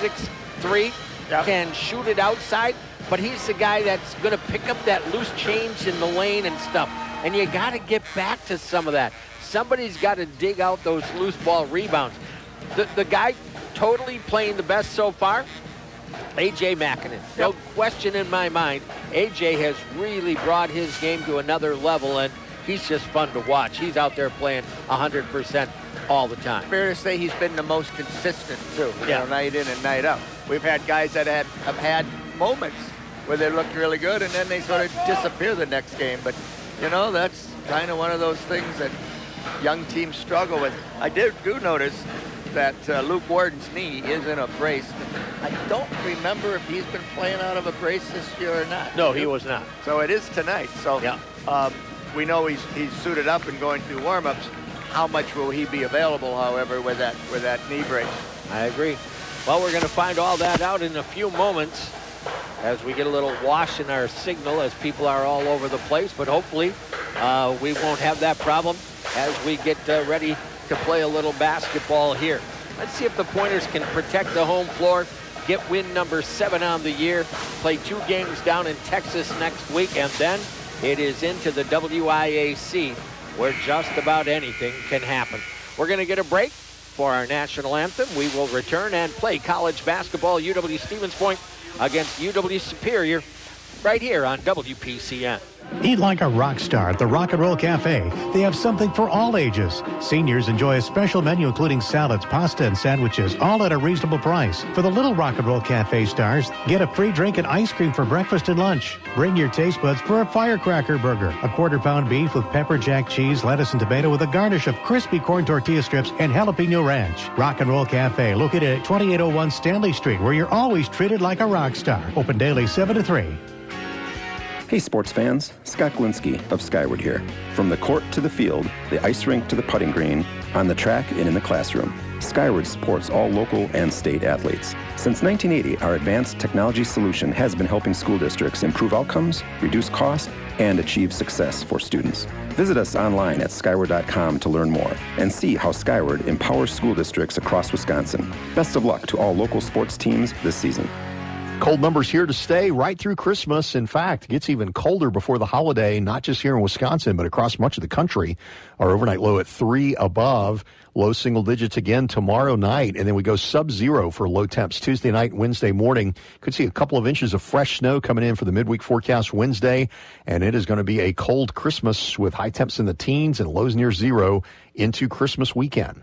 6'3", can shoot it outside, but he's the guy that's going to pick up that loose change in the lane and stuff. And you got to get back to some of that. Somebody's got to dig out those loose ball rebounds. The guy totally playing the best so far, A.J. Makinen. No question in my mind. A.J. has really brought his game to another level, and he's just fun to watch. He's out there playing 100% all the time. Fair to say he's been the most consistent, too, night in and night out. We've had guys that have had moments where they looked really good, and then they sort of disappear the next game. But, that's kind of one of those things that young teams struggle with. I do notice that Luke Warden's knee is in a brace. I don't remember if he's been playing out of a brace this year or not. No, he was not. So it is tonight. So we know he's suited up and going through warm-ups. How much will he be available, however, with that knee brace? I agree. Well, we're going to find all that out in a few moments as we get a little wash in our signal as people are all over the place. But hopefully we won't have that problem as we get ready to play a little basketball here. Let's see if the Pointers can protect the home floor, get win number 7 on the year, play 2 games down in Texas next week, and then it is into the WIAC where just about anything can happen. We're going to get a break for our national anthem. We will return and play college basketball, UW-Stevens Point against UW-Superior, right here on WPCN. Eat like a rock star at the Rock and Roll Cafe. They have something for all ages. Seniors enjoy a special menu including salads, pasta, and sandwiches, all at a reasonable price. For the little Rock and Roll Cafe stars, get a free drink and ice cream for breakfast and lunch. Bring your taste buds for a firecracker burger, a quarter-pound beef with pepper jack cheese, lettuce, and tomato with a garnish of crispy corn tortilla strips and jalapeno ranch. Rock and Roll Cafe, located at 2801 Stanley Street, where you're always treated like a rock star. Open daily 7 to 3. Hey sports fans, Scott Glinski of Skyward here. From the court to the field, the ice rink to the putting green, on the track and in the classroom, Skyward supports all local and state athletes. Since 1980, our advanced technology solution has been helping school districts improve outcomes, reduce costs, and achieve success for students. Visit us online at skyward.com to learn more and see how Skyward empowers school districts across Wisconsin. Best of luck to all local sports teams this season. Cold numbers here to stay right through Christmas. In fact, it gets even colder before the holiday, not just here in Wisconsin, but across much of the country. Our overnight low at 3 above, low single digits again tomorrow night, and then we go sub-zero for low temps Tuesday night, Wednesday morning. Could see a couple of inches of fresh snow coming in for the midweek forecast Wednesday, and it is going to be a cold Christmas with high temps in the teens and lows near zero into Christmas weekend.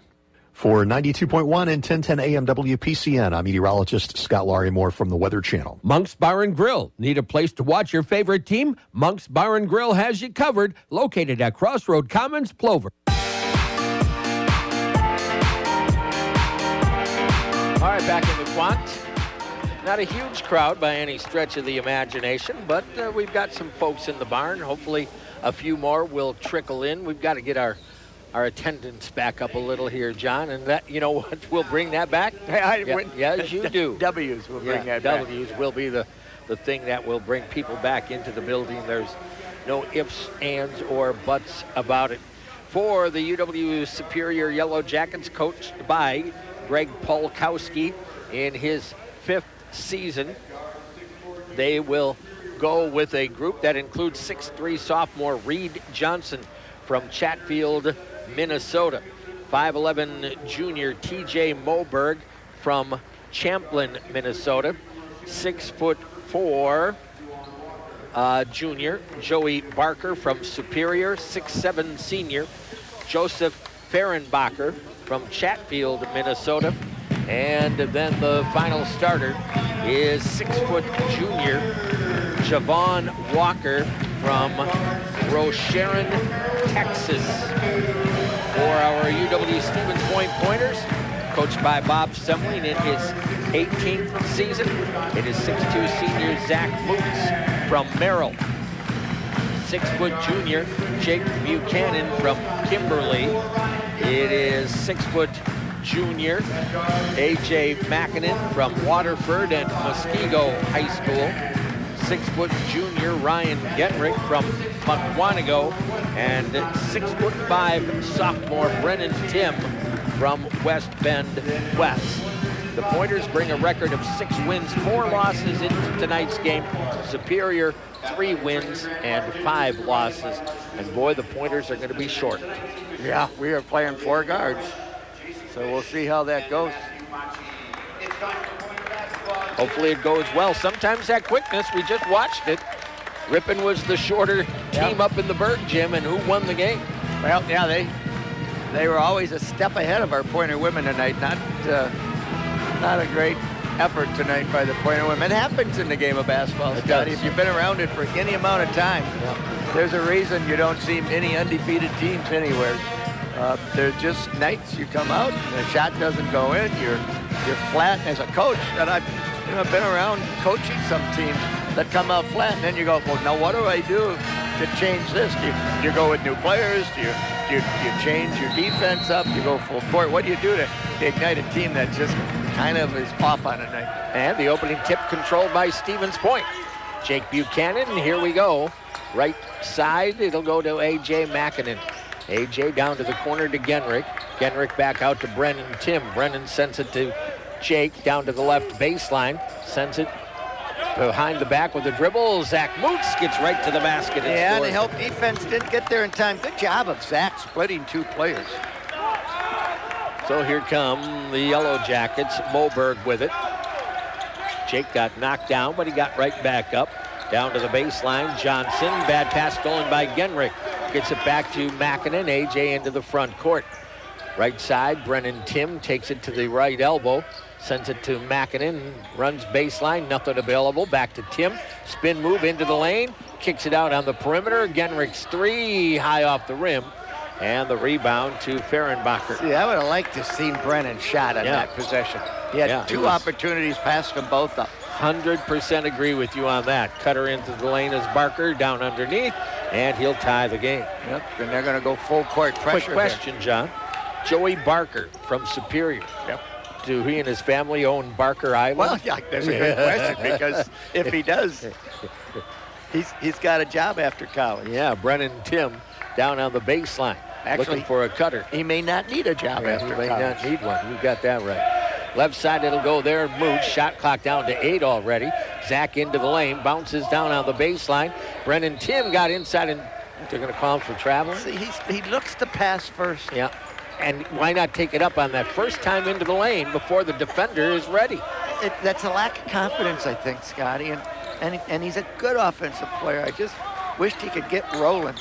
For 92.1 and 1010 AM WPCN, I'm meteorologist Scott Larimore from the Weather Channel. Monk's Bar and Grill. Need a place to watch your favorite team? Monk's Bar and Grill has you covered. Located at Crossroad Commons, Plover. All right, back in the Quant. Not a huge crowd by any stretch of the imagination, but we've got some folks in the barn. Hopefully a few more will trickle in. We've got to get our attendance back up a little here, John, and that, you know what, we'll bring that back. Yes, you do. W's will bring that back. W's will be the thing that will bring people back into the building. There's no ifs, ands, or buts about it. For the UW Superior Yellow Jackets, coached by Greg Polkowski in his 5th season, they will go with a group that includes 6'3" sophomore Reed Johnson from Chatfield, Minnesota. 5'11" junior TJ Moberg from Champlin, Minnesota. 6'4" junior Joey Barker from Superior. 6'7" senior Joseph Fehrenbacher from Chatfield, Minnesota. And then the final starter is 6' junior Javon Walker from Rocheron, Texas. For our UW-Stevens Point Pointers, coached by Bob Semling in his 18th season, it is 6'2" senior Zach Moots from Merrill. 6' junior Jake Buchanan from Kimberly. It is 6' junior A.J. Makinen from Waterford and Muskego High School. 6' junior Ryan Getrick from Mukwonago, and 6'5" sophomore Brennan Tim from West Bend West. The Pointers bring a record of 6 wins, 4 losses into tonight's game. Superior, 3 wins and 5 losses. And boy, the Pointers are going to be short. Yeah, we are playing 4 guards. So we'll see how that goes. Hopefully it goes well. Sometimes that quickness, we just watched it. Ripon was the shorter team up in the Berg gym, and who won the game? Well, yeah, they were always a step ahead of our Pointer women tonight. Not a great effort tonight by the Pointer women. It happens in the game of basketball, Scotty. If you've been around it for any amount of time, there's a reason you don't see any undefeated teams anywhere. There's just nights you come out, the shot doesn't go in, you're flat as a coach. And I've been around coaching some teams that come out flat, and then you go, well, now what do I do to change this? Do you go with new players? Do you change your defense up? You go full court? What do you do to ignite a team that just kind of is off on a night? And the opening tip controlled by Stevens Point. Jake Buchanan, here we go. Right side, it'll go to A.J. Makinen. A.J. down to the corner to Genrich. Genrich back out to Brennan Tim. Brennan sends it to Jake down to the left baseline. Sends it behind the back with a dribble. Zach Moots gets right to the basket. And the help defense didn't get there in time. Good job of Zach splitting 2 players. So here come the Yellow Jackets. Moberg with it. Jake got knocked down, but he got right back up. Down to the baseline. Johnson. Bad pass stolen by Genrich. Gets it back to Makinen. A.J. into the front court. Right side, Brennan Tim takes it to the right elbow. Sends it to Makinen. Runs baseline. Nothing available. Back to Tim. Spin move into the lane. Kicks it out on the perimeter. Genrich's 3 high off the rim. And the rebound to Fehrenbacher. See, I would have liked to have seen Brennan shot on that possession. He had 2 opportunities, passed them both up. 100% agree with you on that. Cutter into the lane as Barker down underneath, and he'll tie the game. Yep, and they're going to go full court pressure. Quick question, John. Joey Barker from Superior. Yep. Do he and his family own Barker Island? Well, yeah, that's a good question, because if he does, he's got a job after college. Yeah, Brennan Tim down on the baseline. Actually, looking for a cutter. He may not need a job after college. He may not need one. You got that right. Left side, it'll go there. Mooch, shot clock down to 8 already. Zach into the lane, bounces down on the baseline. Brennan Tim got inside, and they're going to call him for traveling. See, he looks to pass first. Yeah, and why not take it up on that first time into the lane before the defender is ready? That's a lack of confidence, I think, Scotty, and he's a good offensive player. I just wished he could get rolling.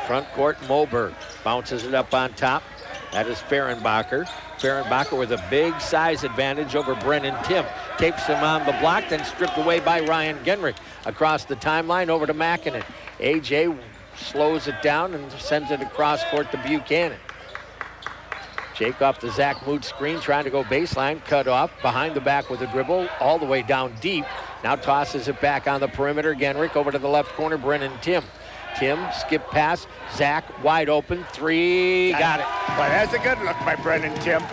Front court, Moberg bounces it up on top. That is Fehrenbacher. Fehrenbacher with a big size advantage over Brennan Tim. Tapes him on the block, then stripped away by Ryan Genrich. Across the timeline over to Makinen. A.J. slows it down and sends it across court to Buchanan. Jake off the Zach Moot screen, trying to go baseline, cut off, behind the back with a dribble, all the way down deep. Now tosses it back on the perimeter. Genrich over to the left corner, Brennan Tim. Tim, skip pass, Zach wide open, 3, got it. But that's a good look by Brennan Tim.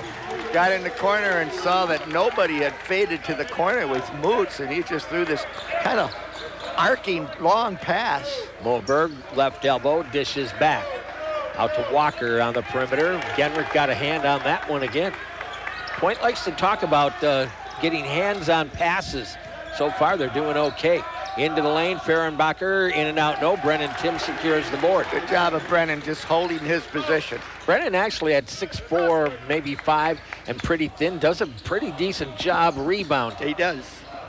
Got in the corner and saw that nobody had faded to the corner with Moots, and he just threw this kind of arcing long pass. Moberg, left elbow, dishes back. Out to Walker on the perimeter. Genrich got a hand on that one again. Point likes to talk about getting hands on passes. So far, they're doing okay. Into the lane, Fehrenbacher, in and out, no. Brennan Tim secures the board. Good job of Brennan just holding his position. Brennan actually had 6'4", maybe 5, and pretty thin. Does a pretty decent job rebounding. He does.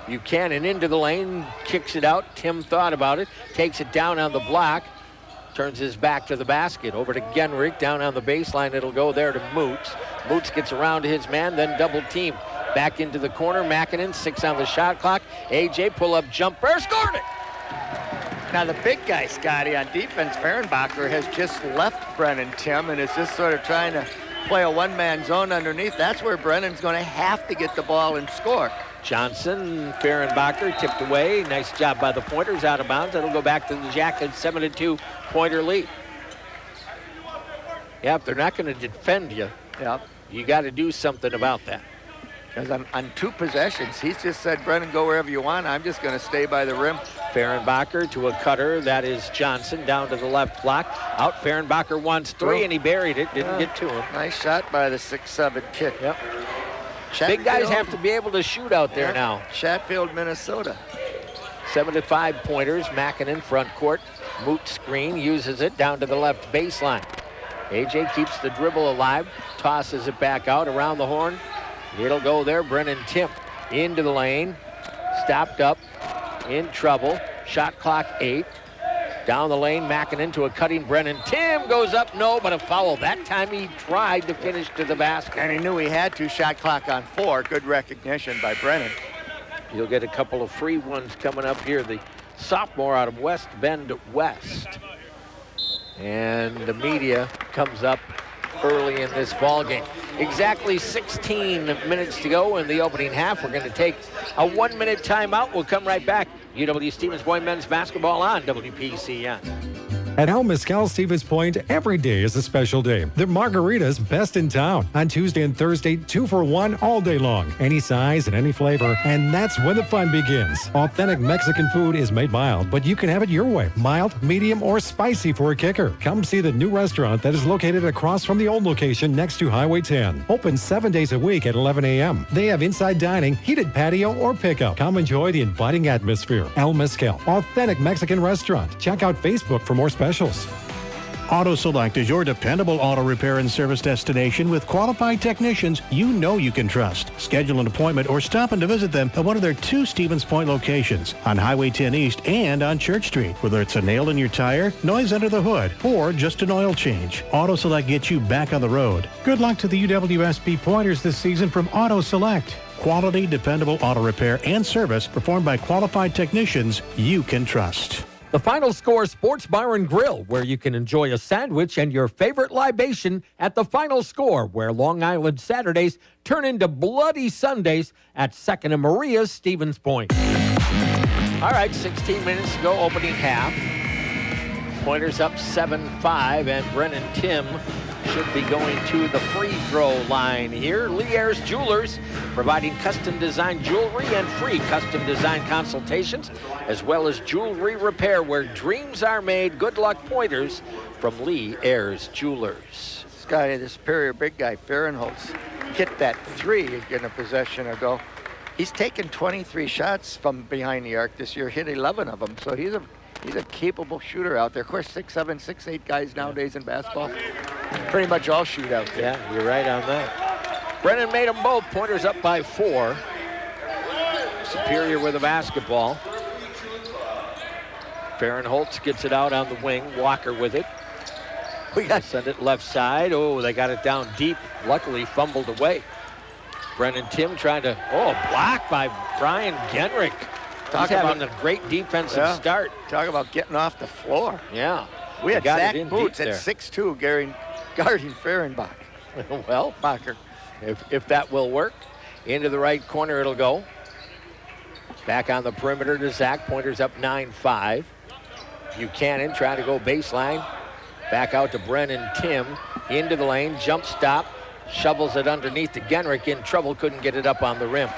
Buchanan into the lane, kicks it out. Tim thought about it, takes it down on the block, turns his back to the basket. Over to Genrich, down on the baseline. It'll go there to Moots. Moots gets around to his man, then double team. Back into the corner, Makinen, 6 on the shot clock. A.J. pull-up jumper, scored it! Now the big guy, Scotty, on defense, Fehrenbacher, has just left Brennan Tim and is just sort of trying to play a one-man zone underneath. That's where Brennan's going to have to get the ball and score. Johnson, Fehrenbacher tipped away. Nice job by the Pointers, out of bounds. It'll go back to the Jackets, 7-2 Pointer lead. Yeah, if they're not going to defend you, you got to do something about that. Because on 2 possessions, he's just said, Brennan, go wherever you want. I'm just going to stay by the rim. Fehrenbacher to a cutter. That is Johnson down to the left block. Out, Fehrenbacher wants 3, and he buried it. Didn't get to him. Nice shot by the 6'7" kid. Yep. Big guys have to be able to shoot out there now. Chatfield, Minnesota. 7-5 pointers. Mackin in front court. Moot screen, uses it down to the left baseline. A.J. keeps the dribble alive, tosses it back out around the horn. It'll go there. Brennan Tim into the lane. Stopped up, in trouble. Shot clock 8. Down the lane, Mackin into a cutting Brennan. Tim goes up, no, but a foul. That time he tried to finish to the basket. And he knew he had to. Shot clock on 4. Good recognition by Brennan. You'll get a couple of free ones coming up here. The sophomore out of West Bend West. And the media comes up early in this ball game. Exactly 16 minutes to go in the opening half. We're going to take a 1-minute timeout. We'll come right back. UW Stevens Point men's basketball on WPCN. At Home Mescal Stevens Point, every day is a special day. The margarita's best in town. On Tuesday and Thursday, 2 for $1 all day long. Any size and any flavor, and that's when the fun begins. Authentic Mexican food is made mild, but you can have it your way. Mild, medium, or spicy for a kicker. Come see the new restaurant that is located across from the old location next to Highway 10. Open 7 days a week at 11 a.m. They have inside dining, heated patio, or pickup. Come enjoy the inviting atmosphere. El Mezcal, authentic Mexican restaurant. Check out Facebook for more specials. Auto Select is your dependable auto repair and service destination with qualified technicians you know you can trust. Schedule an appointment or stop in to visit them at one of their 2 Stevens Point locations on Highway 10 East and on Church Street. Whether it's a nail in your tire, noise under the hood, or just an oil change, Auto Select gets you back on the road. Good luck to the UWSP Pointers this season from Auto Select. Quality, dependable auto repair and service performed by qualified technicians you can trust. The Final Score Sports Bar and Grill, where you can enjoy a sandwich and your favorite libation at the Final Score, where Long Island Saturdays turn into bloody Sundays at 2nd and Maria, Stevens Point. All right, 16 minutes to go, opening half. Pointers up 7-5, and Brennan Tim should be going to the free throw line here. Lee Ayers Jewelers, providing custom design jewelry and free custom design consultations, as well as jewelry repair where dreams are made. Good luck, Pointers, from Lee Ayers Jewelers. This guy, the superior big guy, Fahrenholtz, hit that 3 in a possession ago. He's taken 23 shots from behind the arc this year, hit 11 of them, so he's a capable shooter out there. Of course, 6'7", 6'8" guys nowadays in basketball pretty much all shoot out there. Yeah, you're right on that. Brennan made them both. Pointers up by 4. Superior with the basketball. Fahrenholtz gets it out on the wing. Walker with it. We got Send it left side. Oh, they got it down deep. Luckily fumbled away. Brennan Tim trying to, blocked by Brian Genrick. He's having a great defensive start. Talk about getting off the floor. Yeah. We had got Zach it in Boots deep at 6'2", guarding Fahrenbach. Well, Bacher. if that will work. Into the right corner it'll go. Back on the perimeter to Zach. Pointers up 9-5. Buchanan trying to go baseline. Back out to Brennan Tim. Into the lane. Jump stop. Shovels it underneath to Genrick. In trouble. Couldn't get it up on the rim.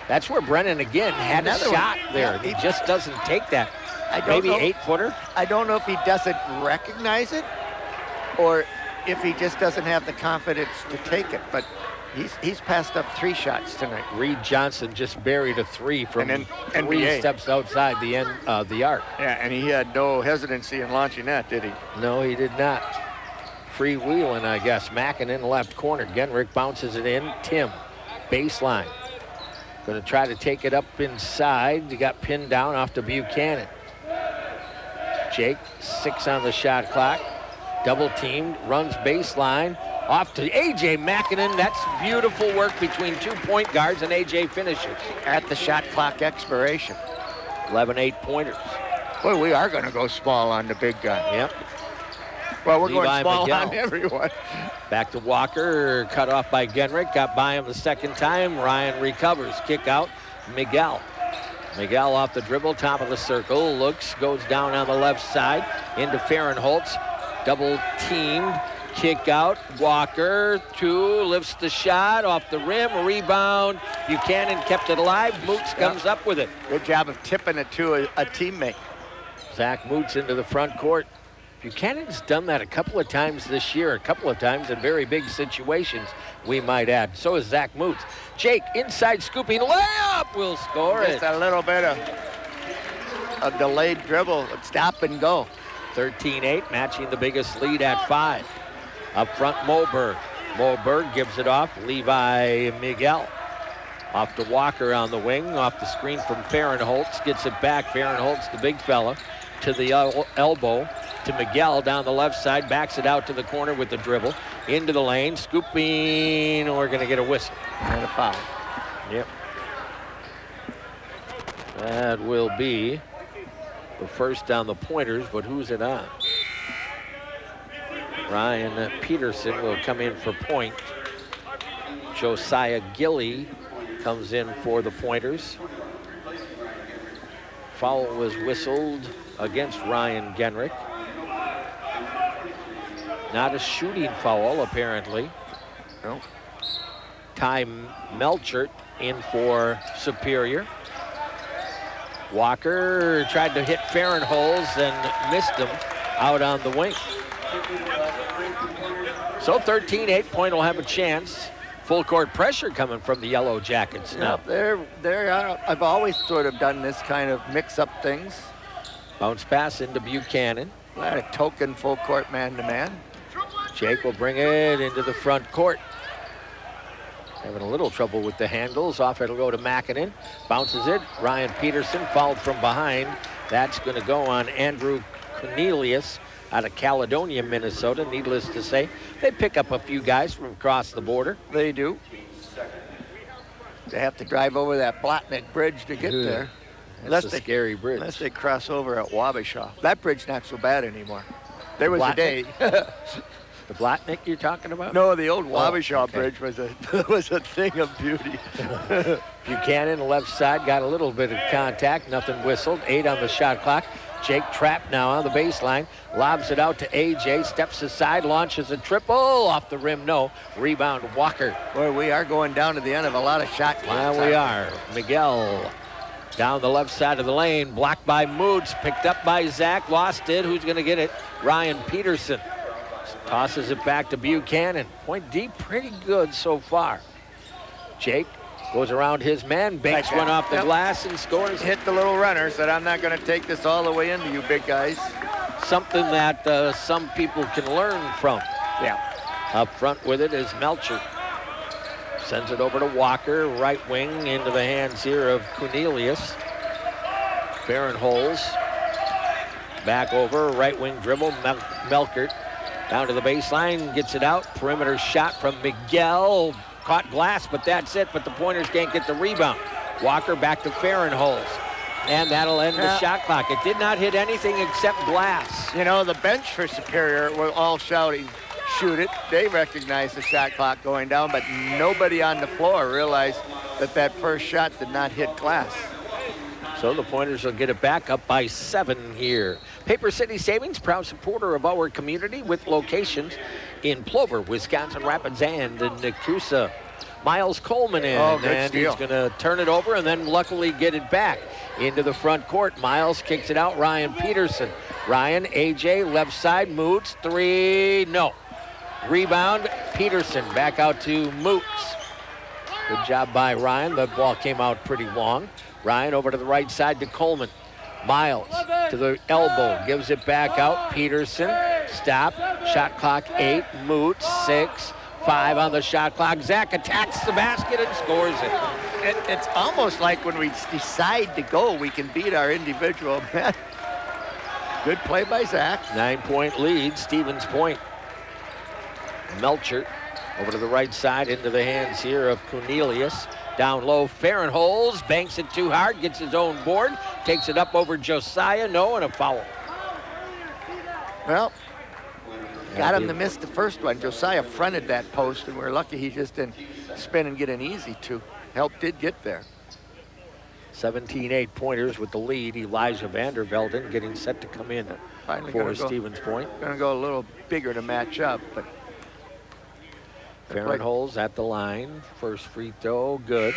That's where Brennan again had Another a shot one. there. Yeah, he just doesn't take that. Maybe 8-footer. I don't know if he doesn't recognize it or if he just doesn't have the confidence to take it, but he's passed up 3 shots tonight. Reed Johnson just buried a 3 from And 3 NBA. steps outside the end of the arc. Yeah, and he had no hesitancy in launching that, did he? No, he did not. Freewheeling, I guess. Mackin in the left corner. Genrick bounces it in. Tim, baseline. Going to try to take it up inside. He got pinned down off to Buchanan. Jake, 6 on the shot clock. Double teamed, runs baseline. Off to A.J. Mackinnon. That's beautiful work between 2 point guards, and A.J. finishes. At the shot clock expiration. 11-8 pointers. Boy, we are going to go small on the big guy. Yep. Well, we're Levi going small Miguel. on everyone. Back to Walker, cut off by Genrick, got by him the second time. Ryan recovers, kick out, Miguel. Miguel off the dribble, top of the circle, looks, goes down on the left side, into Fahrenholtz, double teamed, kick out, Walker, 2, lifts the shot, off the rim, a rebound, Buchanan kept it alive, Moots comes up with it. Good job of tipping it to a teammate. Zach Moots into the front court. Buchanan's done that a couple of times this year, a couple of times in very big situations, we might add. So is Zach Moots. Jake, inside scooping layup, will score it. Just a little bit of a delayed dribble, stop and go. 13-8, matching the biggest lead at 5. Up front, Moberg. Moberg gives it off. Levi Miguel. Off to Walker on the wing. Off the screen from Fahrenholtz. Gets it back. Fahrenholtz, the big fella, to the elbow. To Miguel down the left side. Backs it out to the corner with the dribble. Into the lane. Scooping. We're going to get a whistle. And a foul. Yep. That will be the first on the Pointers, but who's it on? Ryan Peterson will come in for point. Josiah Gilly comes in for the Pointers. Foul was whistled against Ryan Genrick. Not a shooting foul, apparently. No. Ty Melchert in for Superior. Walker tried to hit Fahrenholtz and missed him out on the wing. So 13-8, Point will have a chance. Full court pressure coming from the Yellow Jackets now. I've always sort of done this kind of mix-up things. Bounce pass into Buchanan. A token full court man-to-man. Jake will bring it into the front court. Having a little trouble with the handles. Off it'll go to Mackinnon. Bounces it. Ryan Peterson fouled from behind. That's going to go on Andrew Cornelius out of Caledonia, Minnesota. Needless to say, they pick up a few guys from across the border. They do. They have to drive over that Blotnick Bridge to get there. That's a scary bridge. Unless they cross over at Wabasha. That bridge not so bad anymore. There was a day. The Blotnick you're talking about? No, the old Wabasha Bridge was a thing of beauty. Buchanan, left side, got a little bit of contact. Nothing whistled. 8 on the shot clock. Jake trapped now on the baseline. Lobs it out to AJ. Steps aside, launches a triple. Off the rim, no. Rebound, Walker. Boy, we are going down to the end of a lot of shot clocks. Yeah, we are. Miguel down the left side of the lane. Blocked by Moots. Picked up by Zach. Lost it. Who's going to get it? Ryan Peterson. Tosses it back to Buchanan. Point D pretty good so far. Jake goes around his man, banks one off the glass and scores. Hit the little runner, said I'm not going to take this all the way into you big guys. Something that some people can learn from. Yeah. Up front with it is Melcher. Sends it over to Walker, right wing into the hands here of Cornelius. Fahrenholtz. Back over, right wing dribble, Melkert. Down to the baseline, gets it out. Perimeter shot from Miguel. Caught glass, but that's it. But the Pointers can't get the rebound. Walker back to Fahrenholtz. And that'll end the shot clock. It did not hit anything except glass. You know, the bench for Superior were all shouting, shoot it. They recognized the shot clock going down, but nobody on the floor realized that first shot did not hit glass. So the Pointers will get it back up by 7 here. Paper City Savings, proud supporter of our community with locations in Plover, Wisconsin Rapids, and in Nakusa. Miles Coleman in, and he's going to turn it over and then luckily get it back into the front court. Miles kicks it out. Ryan Peterson. Ryan, AJ, left side, Moots, 3, no. Rebound, Peterson, back out to Moots. Good job by Ryan. The ball came out pretty long. Ryan over to the right side to Coleman. Miles to the elbow, gives it back out. Peterson, stop. Shot clock 8, Moot 6, 5 on the shot clock. Zach attacks the basket and scores it. It's almost like when we decide to go, we can beat our individual men. Good play by Zach. 9-point lead, Stevens Point. Melcher over to the right side into the hands here of Cornelius. Down low, Fahrenholtz banks it too hard, gets his own board, takes it up over Josiah, no, and a foul. Well, got him to miss the first one. Josiah fronted that post, and we're lucky he just didn't spin and get an easy two. Help did get there. 17-8 Pointers with the lead. Elijah Vandervelden getting set to come in for Stevens Point. Going to go a little bigger to match up, but Fahrenholtz at the line. First free throw, good.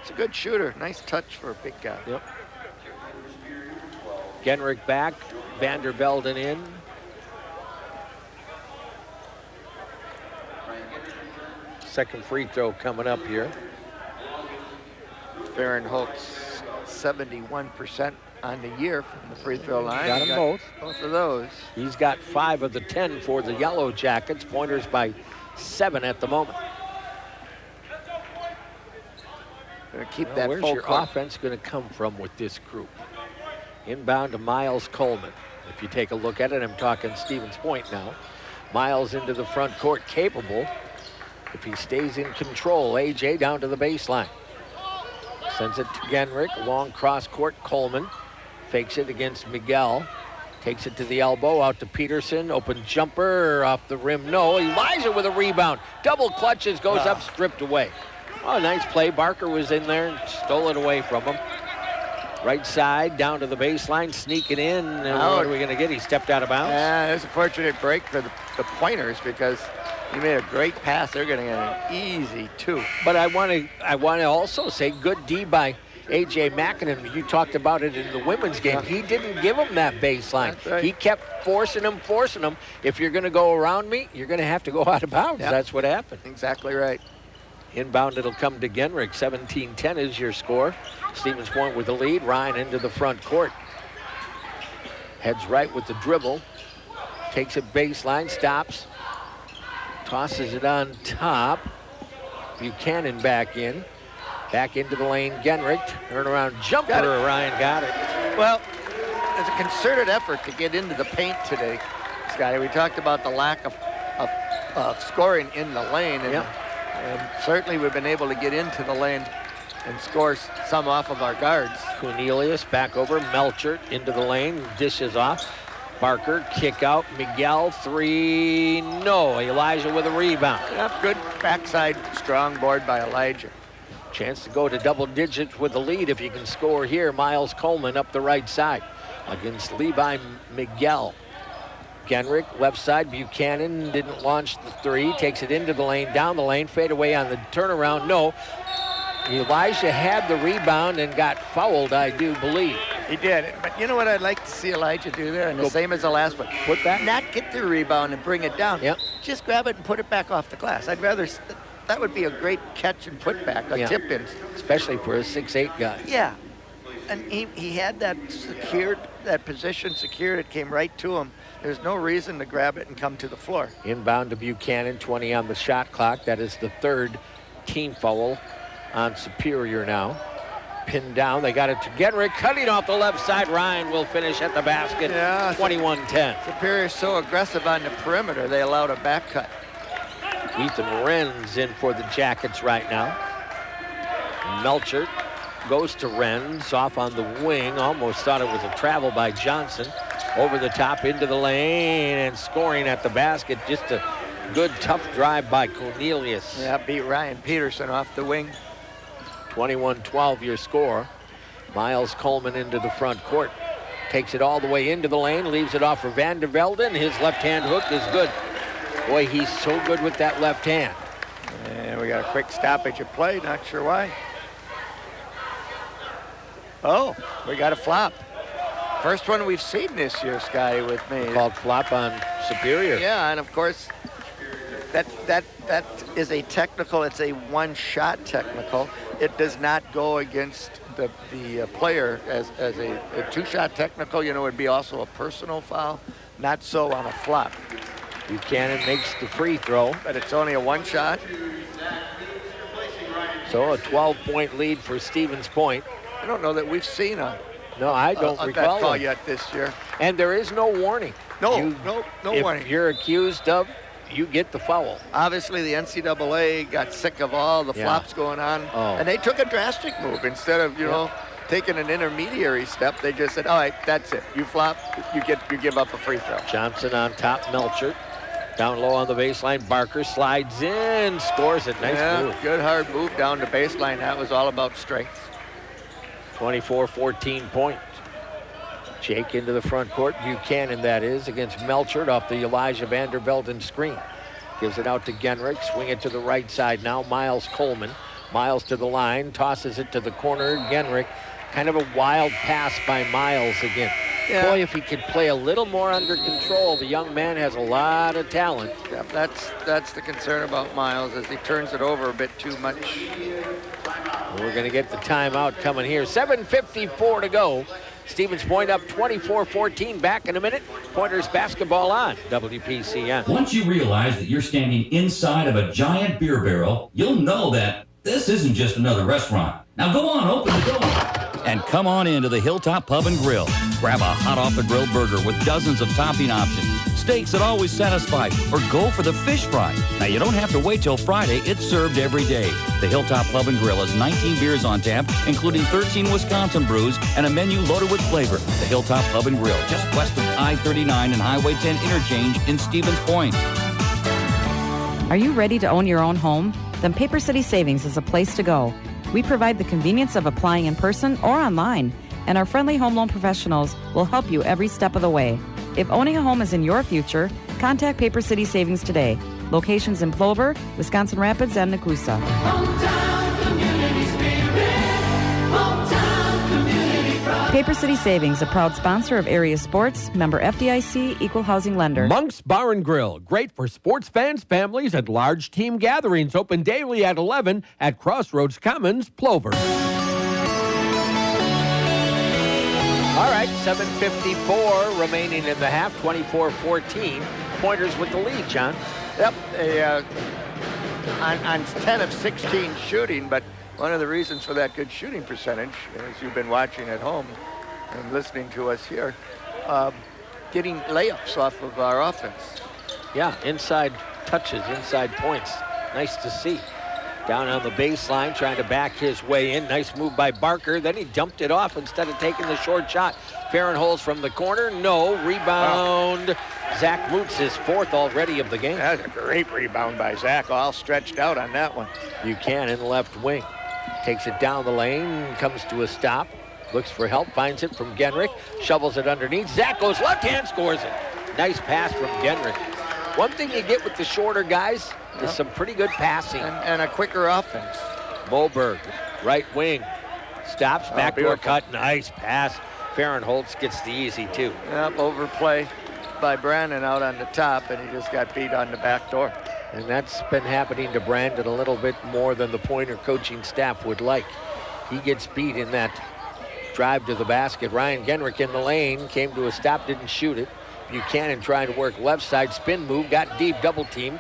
It's a good shooter. Nice touch for a big guy. Yep. Genrick back. Vandervelden in. Second free throw coming up here. Fahrenholtz 71% on the year from the free throw line. Got them both. Both of those. He's got 5 of the 10 for the Yellow Jackets. Pointers by 7 at the moment. Gonna keep Well, that where's full your court. offense going to come from with this group? Inbound to Miles Coleman. If you take a look at it, I'm talking Stevens Point now. Miles into the front court, capable. If he stays in control, AJ down to the baseline. Sends it to Genrich, long cross court, Coleman. Fakes it against Miguel. Takes it to the elbow, out to Peterson. Open jumper, off the rim, no. Elijah with a rebound. Double clutches, goes up, stripped away. Oh, nice play. Barker was in there and stole it away from him. Right side, down to the baseline, sneaking in. What are we going to get? He stepped out of bounds. Yeah, it's a fortunate break for the Pointers because he made a great pass. They're going to get an easy 2. But I want to also say good D by A.J. McKinnon. You talked about it in the women's game. He didn't give him that baseline. That's right. He kept forcing him. If you're going to go around me, you're going to have to go out of bounds. Yep. That's what happened. Exactly right. Inbound, it'll come to Genrich. 17-10 is your score. Stevens Point with the lead. Ryan into the front court. Heads right with the dribble. Takes it baseline, stops. Tosses it on top. Buchanan back in. Back into the lane, Genrich. Turnaround jumper, Ryan got it. Well, it's a concerted effort to get into the paint today, Scotty. We talked about the lack of scoring in the lane. And certainly we've been able to get into the lane and score some off of our guards. Cornelius back over, Melchert into the lane, dishes off. Barker, kick out, Miguel, 3, no. Elijah with a rebound. Yep, good backside, strong board by Elijah. Chance to go to double digits with the lead if you can score here. Miles Coleman up the right side against Levi Miguel. Genrich, left side, Buchanan didn't launch the 3, takes it into the lane, down the lane, fade away on the turnaround, no. Elijah had the rebound and got fouled, I do believe. He did. But you know what I'd like to see Elijah do there? And the same as the last one. Put that? Not get the rebound and bring it down. Yep. Just grab it and put it back off the glass. I'd rather, that would be a great catch and put back, a tip in. Especially for a 6'8" guy. Yeah. And he had that secured, that position secured. It came right to him. There's no reason to grab it and come to the floor. Inbound to Buchanan, 20 on the shot clock. That is the 3rd team foul on Superior now. Pinned down, they got it to Genrich, cutting off the left side. Ryan will finish at the basket, 21-10. Superior's so aggressive on the perimeter, they allowed a back cut. Ethan Renz in for the Jackets right now. Melchert goes to Renz, off on the wing. Almost thought it was a travel by Johnson. Over the top into the lane and scoring at the basket. Just a good, tough drive by Cornelius. Yeah, beat Ryan Peterson off the wing. 21-12 your score. Miles Coleman into the front court. Takes it all the way into the lane, leaves it off for Vandervelden. His left-hand hook is good. Boy, he's so good with that left hand. And we got a quick stoppage of play, not sure why. Oh, we got a flop. First one we've seen this year, Scotty, with me. Called flop on Superior. Yeah, and of course, that is a technical. It's a one-shot technical. It does not go against the player as a two-shot technical. You know, it'd be also a personal foul. Not so on a flop. Buchanan makes the free throw. But it's only a one-shot. So a 12-point lead for Stevens Point. I don't know that we've seen No, I don't recall that call yet this year. And there is no warning. No warning. If you're accused of, you get the foul. Obviously, the NCAA got sick of all the flops going on, and they took a drastic move. Instead of, you know, taking an intermediary step, they just said, all right, that's it. You flop, you give up a free throw. Johnson on top, Melchert. Down low on the baseline, Barker slides in, scores it. Nice move. Good hard move down the baseline. That was all about strength. 24-14 point. Jake into the front court. Buchanan, that is, against Melchert off the Elijah Vandervelden screen. Gives it out to Genrich. Swing it to the right side now. Miles Coleman. Miles to the line. Tosses it to the corner. Genrich. Kind of a wild pass by Miles again. Yeah. Boy, if he could play a little more under control, the young man has a lot of talent. Yeah, that's the concern about Miles, as he turns it over a bit too much. We're going to get the timeout coming here. 7:54 to go. Stevens Point up 24-14. Back in a minute. Pointers basketball on WPCN. Once you realize that you're standing inside of a giant beer barrel, you'll know that this isn't just another restaurant. Now go on, open the door. And come on into the Hilltop Pub and Grill. Grab a hot off the grill burger with dozens of topping options, steaks that always satisfy, or go for the fish fry. Now you don't have to wait till Friday. It's served every day. The Hilltop Pub and Grill has 19 beers on tap, including 13 Wisconsin brews and a menu loaded with flavor. The Hilltop Pub and Grill, just west of I-39 and Highway 10 interchange in Stevens Point. Are you ready to own your own home? Then Paper City Savings is a place to go. We provide the convenience of applying in person or online, and our friendly home loan professionals will help you every step of the way. If owning a home is in your future, contact Paper City Savings today. Locations in Plover, Wisconsin Rapids, and Nakusa. Paper City Savings, a proud sponsor of area sports, member FDIC, equal housing lender. Monk's Bar and Grill, great for sports fans, families, and large team gatherings. Open daily at 11 at Crossroads Commons, Plover. All right, 7:54 remaining in the half, 24-14. Pointers with the lead, John. Yep, on 10 of 16 shooting, but one of the reasons for that good shooting percentage, as you've been watching at home and listening to us here, getting layups off of our offense. Yeah, inside touches, inside points. Nice to see. Down on the baseline, trying to back his way in. Nice move by Barker. Then he dumped it off instead of taking the short shot. Farrenholz from the corner. No. Rebound. Wow. Zach Moots, his fourth already of the game. That's a great rebound by Zach. All stretched out on that one. Buchanan, left wing. Takes it down the lane. Comes to a stop. Looks for help. Finds it from Genrich. Shovels it underneath. Zach goes left hand, scores it. Nice pass from Genrich. One thing you get with the shorter guys is some pretty good passing. And a quicker offense. Moberg, right wing. Stops, backdoor cut, nice pass. Farrenholz gets the easy two. Yep, overplay by Brandon out on the top, and he just got beat on the back door. And that's been happening to Brandon a little bit more than the Pointer coaching staff would like. He gets beat in that drive to the basket. Ryan Genrich in the lane, came to a stop, didn't shoot it. Buchanan trying to work left side, spin move, got deep, double team.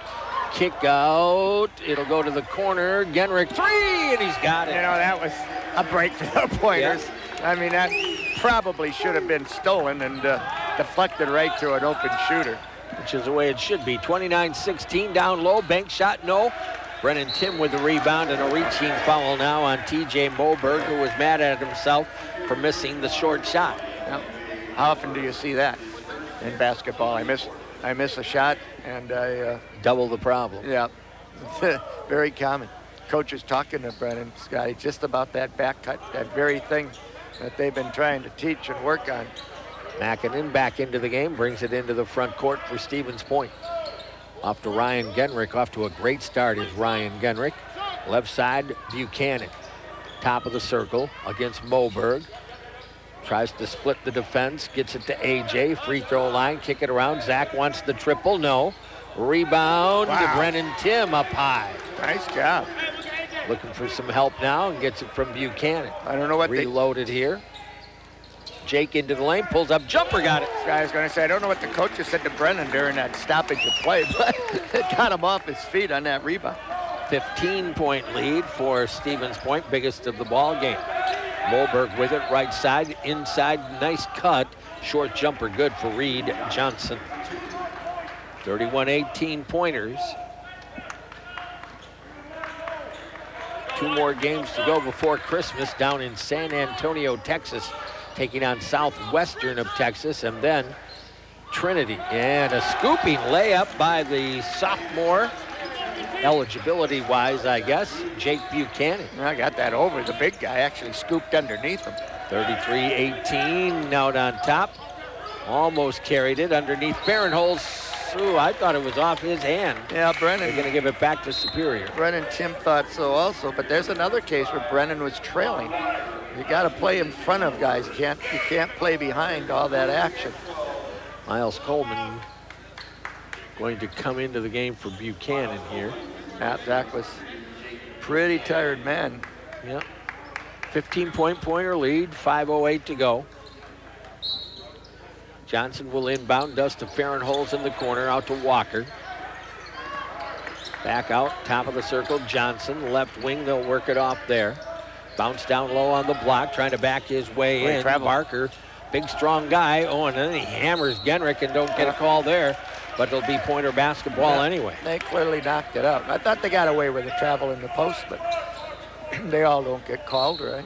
Kick out, it'll go to the corner. Genrich, three, and he's got it. You know, that was a break for the Pointers. Yeah. I mean, that probably should have been stolen and deflected right to an open shooter. Which is the way it should be. 29-16 down low, bank shot, no. Brennan Tim with the rebound and a reaching foul now on TJ Moberg, who was mad at himself for missing the short shot. Yep. How often do you see that in basketball? I miss a shot and I double the problem. Yeah, very common. Coach is talking to Brennan Scotty just about that back cut, that very thing that they've been trying to teach and work on. Mackinnon back into the game, brings it into the front court for Stevens Point. Off to Ryan Genrich, off to a great start is Ryan Genrich. Left side, Buchanan. Top of the circle against Moberg. Tries to split the defense, gets it to AJ, free throw line, kick it around. Zach wants the triple, no. Rebound to Brennan Tim up high. Nice job. Looking for some help now and gets it from Buchanan. I don't know what reloaded here. Jake into the lane, pulls up, jumper, got it. This guy was going to say, I don't know what the coach said to Brennan during that stoppage of play, but it got him off his feet on that rebound. 15-point lead for Stevens Point, biggest of the ball game. Moberg with it, right side, inside, nice cut. Short jumper, good for Reed Johnson. 31-18 Pointers. 2 more games to go before Christmas down in San Antonio, Texas, taking on Southwestern of Texas, and then Trinity. And a scooping layup by the sophomore, eligibility-wise, I guess, Jake Buchanan. I got that over. The big guy actually scooped underneath him. 33-18, out on top. Almost carried it underneath Farrenholz. Ooh, I thought it was off his hand. Yeah, Brennan. They're going to give it back to Superior. Brennan Tim thought so also, but there's another case where Brennan was trailing You got to play in front of guys. You can't play behind all that action. Miles Coleman going to come into the game for Buchanan here. Zach was pretty tired man. Yep. 15-point Pointer lead, 5:08 to go. Johnson will inbound, does to Farrenholz in the corner, out to Walker. Back out, top of the circle, Johnson, left wing, they'll work it off there. Bounce down low on the block, trying to back his way in. Barker, big strong guy. Oh, and then he hammers Genrich and don't get a call there. But it'll be Pointer basketball anyway. They clearly knocked it out. I thought they got away with the travel in the post, but they all don't get called, right?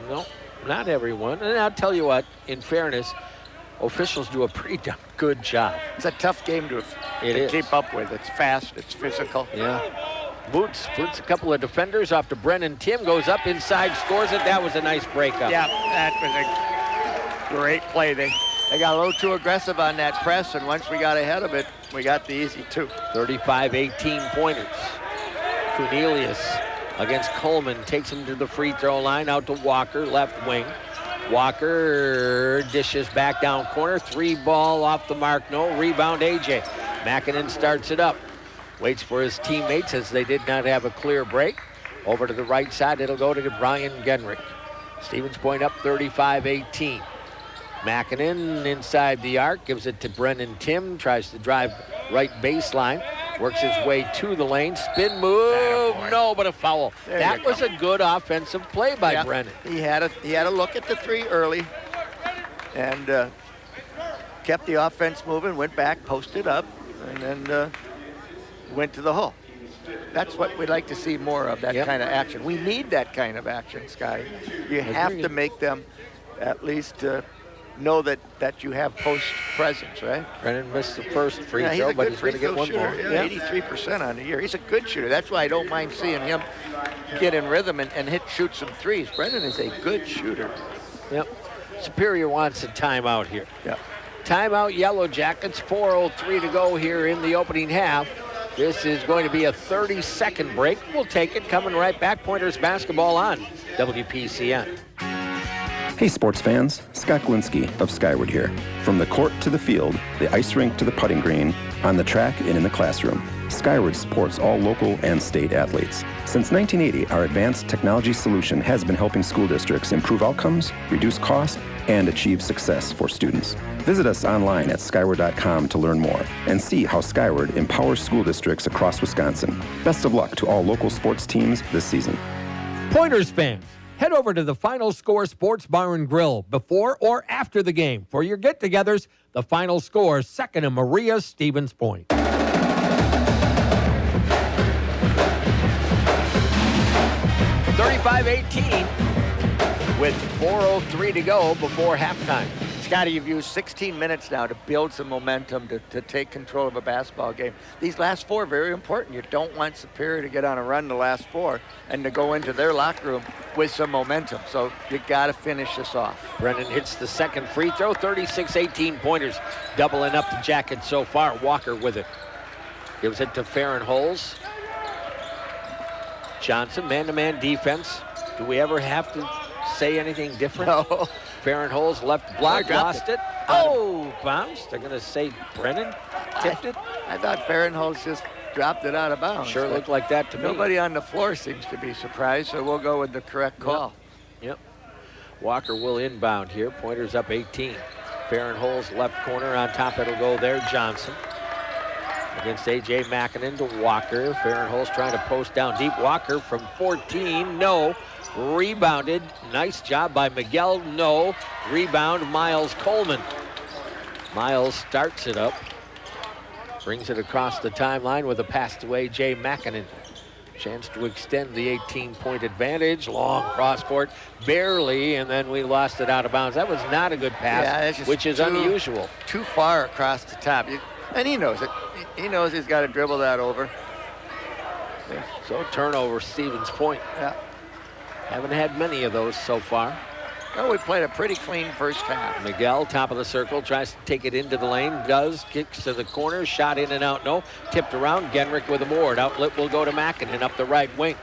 No, not everyone. And I'll tell you what, in fairness, officials do a pretty damn good job. It's a tough game to keep up with. It's fast, it's physical. Yeah. Boots a couple of defenders off to Brennan Tim, goes up inside, scores it. That was a nice breakup. Yeah, that was a great play. They got a little too aggressive on that press, and once we got ahead of it, we got the easy two. 35-18 Pointers. Cornelius against Coleman takes him to the free throw line, out to Walker, left wing. Walker dishes back down corner, 3 ball off the mark, no, rebound AJ. Mackinnon starts it up, waits for his teammates as they did not have a clear break. Over to the right side, it'll go to Brian Genrich. Stevens Point up 35-18. Mackinnon inside the arc, gives it to Brennan Tim, tries to drive right baseline, works his way to the lane, spin move, no, but a foul. That was a good offensive play by Brennan. He had a look at the three early and kept the offense moving, went back, posted up, and then went to the hole. That's what we'd like to see more of, that kind of action. We need that kind of action, Scotty. You have to make them at least know that you have post presence, right? Brennan missed the first free throw, but he's going to get one more. 83% on the year. He's a good shooter. That's why I don't mind seeing him get in rhythm and shoot some threes. Brennan is a good shooter. Yep. Superior wants a timeout here. Yep. Timeout, Yellow Jackets. 4:03 to go here in the opening half. This is going to be a 30-second break. We'll take it. Coming right back. Pointers basketball on WPCN. Hey sports fans, Scott Glinski of Skyward here. From the court to the field, the ice rink to the putting green, on the track and in the classroom, Skyward supports all local and state athletes. Since 1980, our advanced technology solution has been helping school districts improve outcomes, reduce costs, and achieve success for students. Visit us online at skyward.com to learn more and see how Skyward empowers school districts across Wisconsin. Best of luck to all local sports teams this season. Pointers fans, head over to the Final Score Sports Bar and Grill before or after the game for your get-togethers. The Final Score, 2nd and Maria, Stevens Point. 35-18 with 4:03 to go before halftime. Scotty, you've used 16 minutes now to build some momentum to take control of a basketball game. These last 4 are very important. You don't want Superior to get on a run the last 4 and to go into their locker room with some momentum. So you got to finish this off. Brennan hits the second free throw. 36-18 Pointers doubling up the Jackets so far. Walker with it. Gives it to Farrenholz. Johnson, man-to-man defense. Do we ever have to say anything different? No. Farrenholz left block, lost it. Oh, bounced. They're going to say Brennan tipped it. I thought Farrenholz just dropped it out of bounds. Sure looked like that to me. Nobody on the floor seems to be surprised, so we'll go with the correct call. Yep. Walker will inbound here. Pointers up 18. Farrenholz left corner on top. It'll go there. Johnson against A.J. Mackinnon to Walker. Farrenholz trying to post down deep. Walker from 14. No. Rebounded. Nice job by Miguel. No. Rebound, Miles Coleman. Miles starts it up. Brings it across the timeline with a pass to A.J. Mackinnon. Chance to extend the 18-point advantage. Long cross court. Barely, and then we lost it out of bounds. That was not a good pass, which is unusual. Too far across the top. And he knows it. He knows he's got to dribble that over. So turnover, Stevens Point. Yeah. Haven't had many of those so far. Well, we played a pretty clean first half. Miguel, top of the circle, tries to take it into the lane. Does. Kicks to the corner. Shot in and out. No. Tipped around. Genrich with a board. Outlet will go to Mackinnon up the right wing.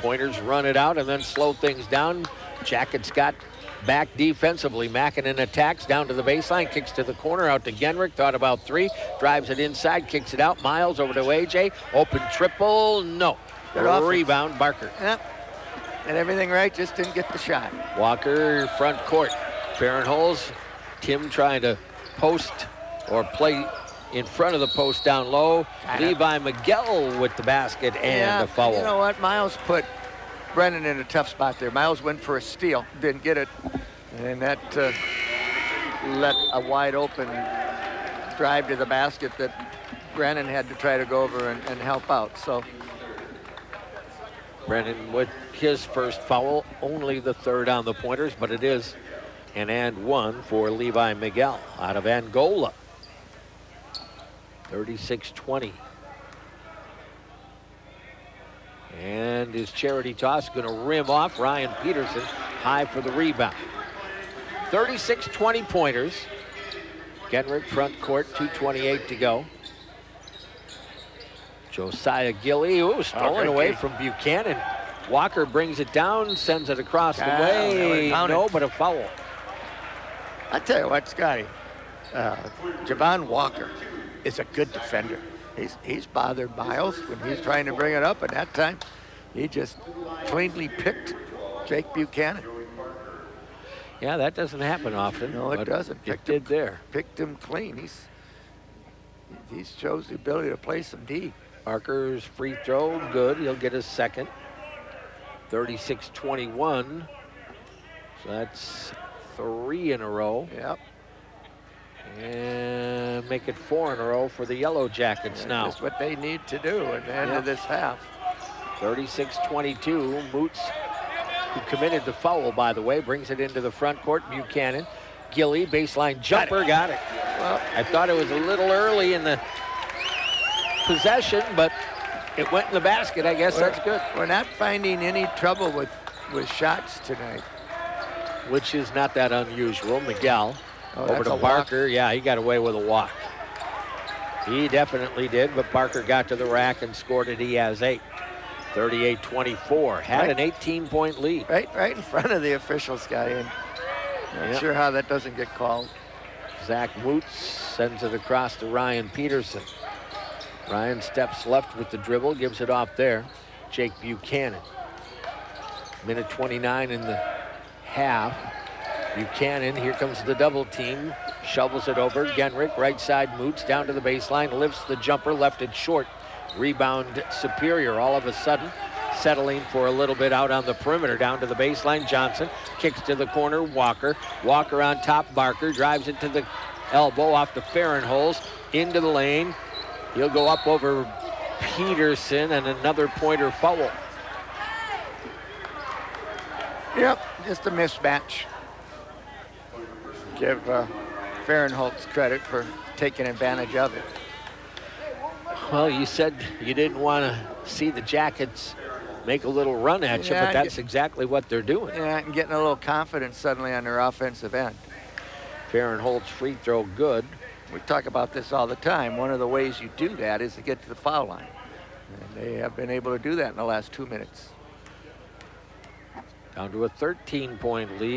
Pointers run it out and then slow things down. Jackets got back defensively. Mackinnon attacks down to the baseline, kicks to the corner, out to Genrich. Thought about three, drives it inside, kicks it out. Miles over to AJ. Open triple, no. Rebound, Barker. Yep. And everything right, just didn't get the shot. Walker, front court. Farrenholz, Tim trying to post or play in front of the post down low. Levi Miguel with the basket and the foul. You know what? Miles put Brennan in a tough spot there. Miles went for a steal, didn't get it. And that let a wide open drive to the basket that Brennan had to try to go over and help out. So Brennan with his first foul, only the third on the Pointers, but it is an and one for Levi Miguel out of Angola. 36-20. And his charity toss going to rim off. Ryan Peterson high for the rebound. 36-20 Pointers. Genrich front court, 2:28 to go. Josiah Gilly, stolen away from Buchanan. Walker brings it down, sends it across the way. No, but a foul. I tell you what, Scotty, Javon Walker is a good defender. He's bothered Miles when he's trying to bring it up, and that time he just cleanly picked Jake Buchanan. Yeah, that doesn't happen often. No, it doesn't. It did there. Picked him clean. He shows the ability to play some D. Barker's free throw, good. He'll get his second. 36-21. So that's 3 in a row. Yep. And make it 4 in a row for the Yellow Jackets now. That's what they need to do at the end of this half. 36-22. Moots, who committed the foul, by the way, brings it into the front court. Buchanan. Gilly, baseline jumper, got it. Well, I thought it was a little early in the possession, but it went in the basket. I guess that's good. We're not finding any trouble with shots tonight. Which is not that unusual. Miguel over to Barker. Walk. Yeah, he got away with a walk. He definitely did, but Barker got to the rack and scored it. He has 8. 38-24. Had an 18-point lead. Right in front of the official, Scotty. And not sure how that doesn't get called. Zach Moots sends it across to Ryan Peterson. Ryan steps left with the dribble, gives it off there. Jake Buchanan. Minute 29 in the half. Buchanan, here comes the double team. Shovels it over. Genrich, right side, Moots down to the baseline, lifts the jumper, left it short. Rebound Superior all of a sudden. Settling for a little bit out on the perimeter, down to the baseline. Johnson kicks to the corner. Walker on top. Barker drives it to the elbow off the Farrenholz into the lane. He'll go up over Peterson, and another Pointer foul. Yep, just a mismatch. Give Farrenholz credit for taking advantage of it. Well, you said you didn't want to see the Jackets make a little run at you, but that's exactly what they're doing. Yeah, and getting a little confidence suddenly on their offensive end. Farrenholz free throw good. We talk about this all the time. One of the ways you do that is to get to the foul line. And they have been able to do that in the last 2 minutes. Down to a 13-point lead.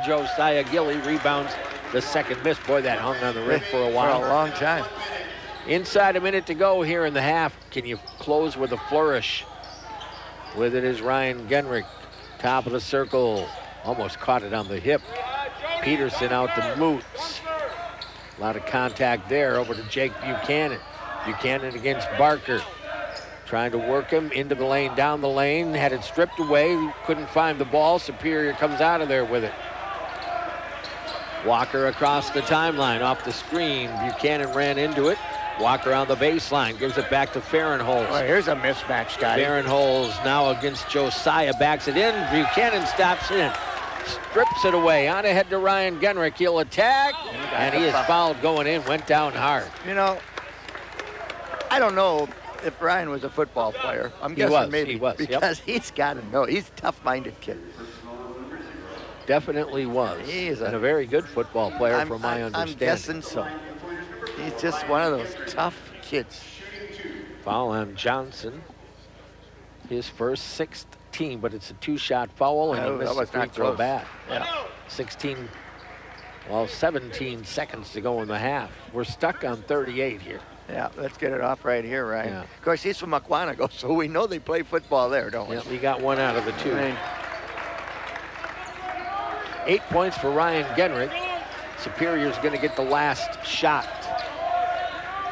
Josiah Gilly rebounds the second miss. Boy, that hung on the rim for a while. For a long time. Inside a minute to go here in the half. Can you close with a flourish? With it is Ryan Genrich. Top of the circle. Almost caught it on the hip. Peterson out to Moots. A lot of contact there. Over to Jake Buchanan. Buchanan against Barker. Trying to work him into the lane, down the lane. Had it stripped away. Couldn't find the ball. Superior comes out of there with it. Walker across the timeline off the screen. Buchanan ran into it. Walker on the baseline. Gives it back to Farrenholz. Well, here's a mismatch, Scotty. Farrenholz now against Josiah. Backs it in. Buchanan stops in. Strips it away. On ahead to Ryan Genrich. He'll attack. And he is fouled going in. Went down hard. You know, I don't know if Ryan was a football player. I'm guessing maybe. He was. Because he's got to know. He's a tough-minded kid. Definitely was. He's and a very good football player from my understanding. I'm guessing so. He's just one of those tough kids. Foul on Johnson. his first 16, but it's a 2-shot foul, and he missed the free throw bad. Yeah. 17 seconds to go in the half. We're stuck on 38 here. Yeah, let's get it off right here, Ryan. Yeah. Of course, he's from Aquanago, so we know they play football there, don't we? Yeah, we got one out of the 2. I mean, 8 points for Ryan Genrich. Superior's going to get the last shot.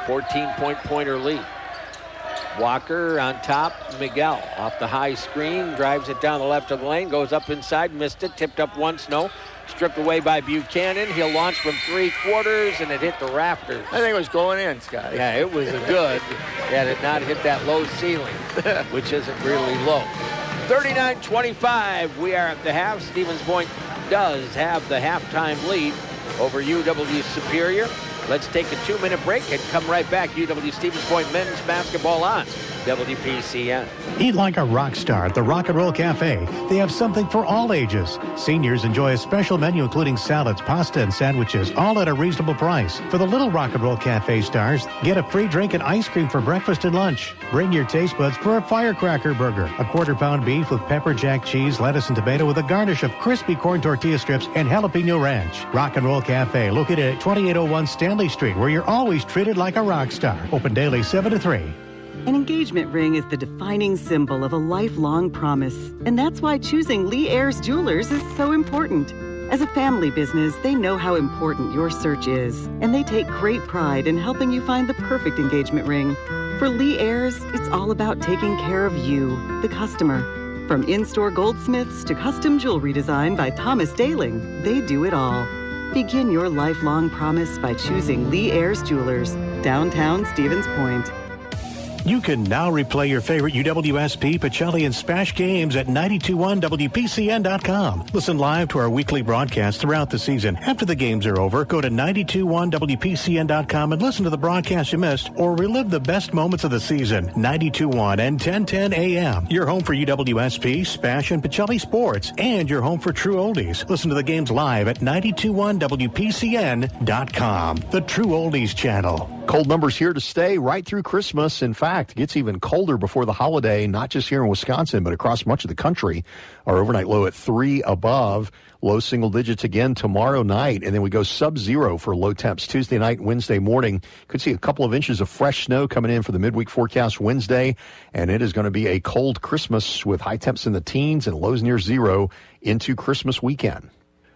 14-point pointer lead. Walker on top. Miguel off the high screen, drives it down the left of the lane, goes up inside, missed it, tipped up once, no. Stripped away by Buchanan. He'll launch from 3/4, and it hit the rafters. I think it was going in, Scott. Yeah, it was good. Had it not hit that low ceiling, which isn't really low. 39-25. We are at the half. Stevens Point does have the halftime lead over UW Superior. Let's take a 2-minute break and come right back. UW Stevens Point men's basketball on WPCN. Eat like a rock star at the Rock and Roll Cafe. They have something for all ages. Seniors enjoy a special menu including salads, pasta, and sandwiches, all at a reasonable price. For the little Rock and Roll Cafe stars, get a free drink and ice cream for breakfast and lunch. Bring your taste buds for a firecracker burger, a 1/4-pound beef with pepper jack cheese, lettuce, and tomato with a garnish of crispy corn tortilla strips and jalapeno ranch. Rock and Roll Cafe, located at 2801 Stanley Street, where you're always treated like a rock star. Open daily 7 to 3. An engagement ring is the defining symbol of a lifelong promise, and that's why choosing Lee Ayers Jewelers is so important. As a family business, they know how important your search is, and they take great pride in helping you find the perfect engagement ring. For Lee Ayers, it's all about taking care of you, the customer. From in-store goldsmiths to custom jewelry design by Thomas Daling, they do it all. Begin your lifelong promise by choosing Lee Ayers Jewelers, downtown Stevens Point. You can now replay your favorite UWSP, Pacelli, and Spash games at 921WPCN.com. Listen live to our weekly broadcasts throughout the season. After the games are over, go to 921WPCN.com and listen to the broadcast you missed or relive the best moments of the season. 92.1 and 1010 AM. Your home for UWSP, Spash, and Pacelli sports, and your home for True Oldies. Listen to the games live at 921WPCN.com. The True Oldies channel. Cold numbers here to stay right through Christmas. In fact, it gets even colder before the holiday, not just here in Wisconsin, but across much of the country. Our overnight low at 3 above, low single digits again tomorrow night, and then we go sub-zero for low temps Tuesday night, Wednesday morning. Could see a couple of inches of fresh snow coming in for the midweek forecast Wednesday, and it is going to be a cold Christmas with high temps in the teens and lows near zero into Christmas weekend.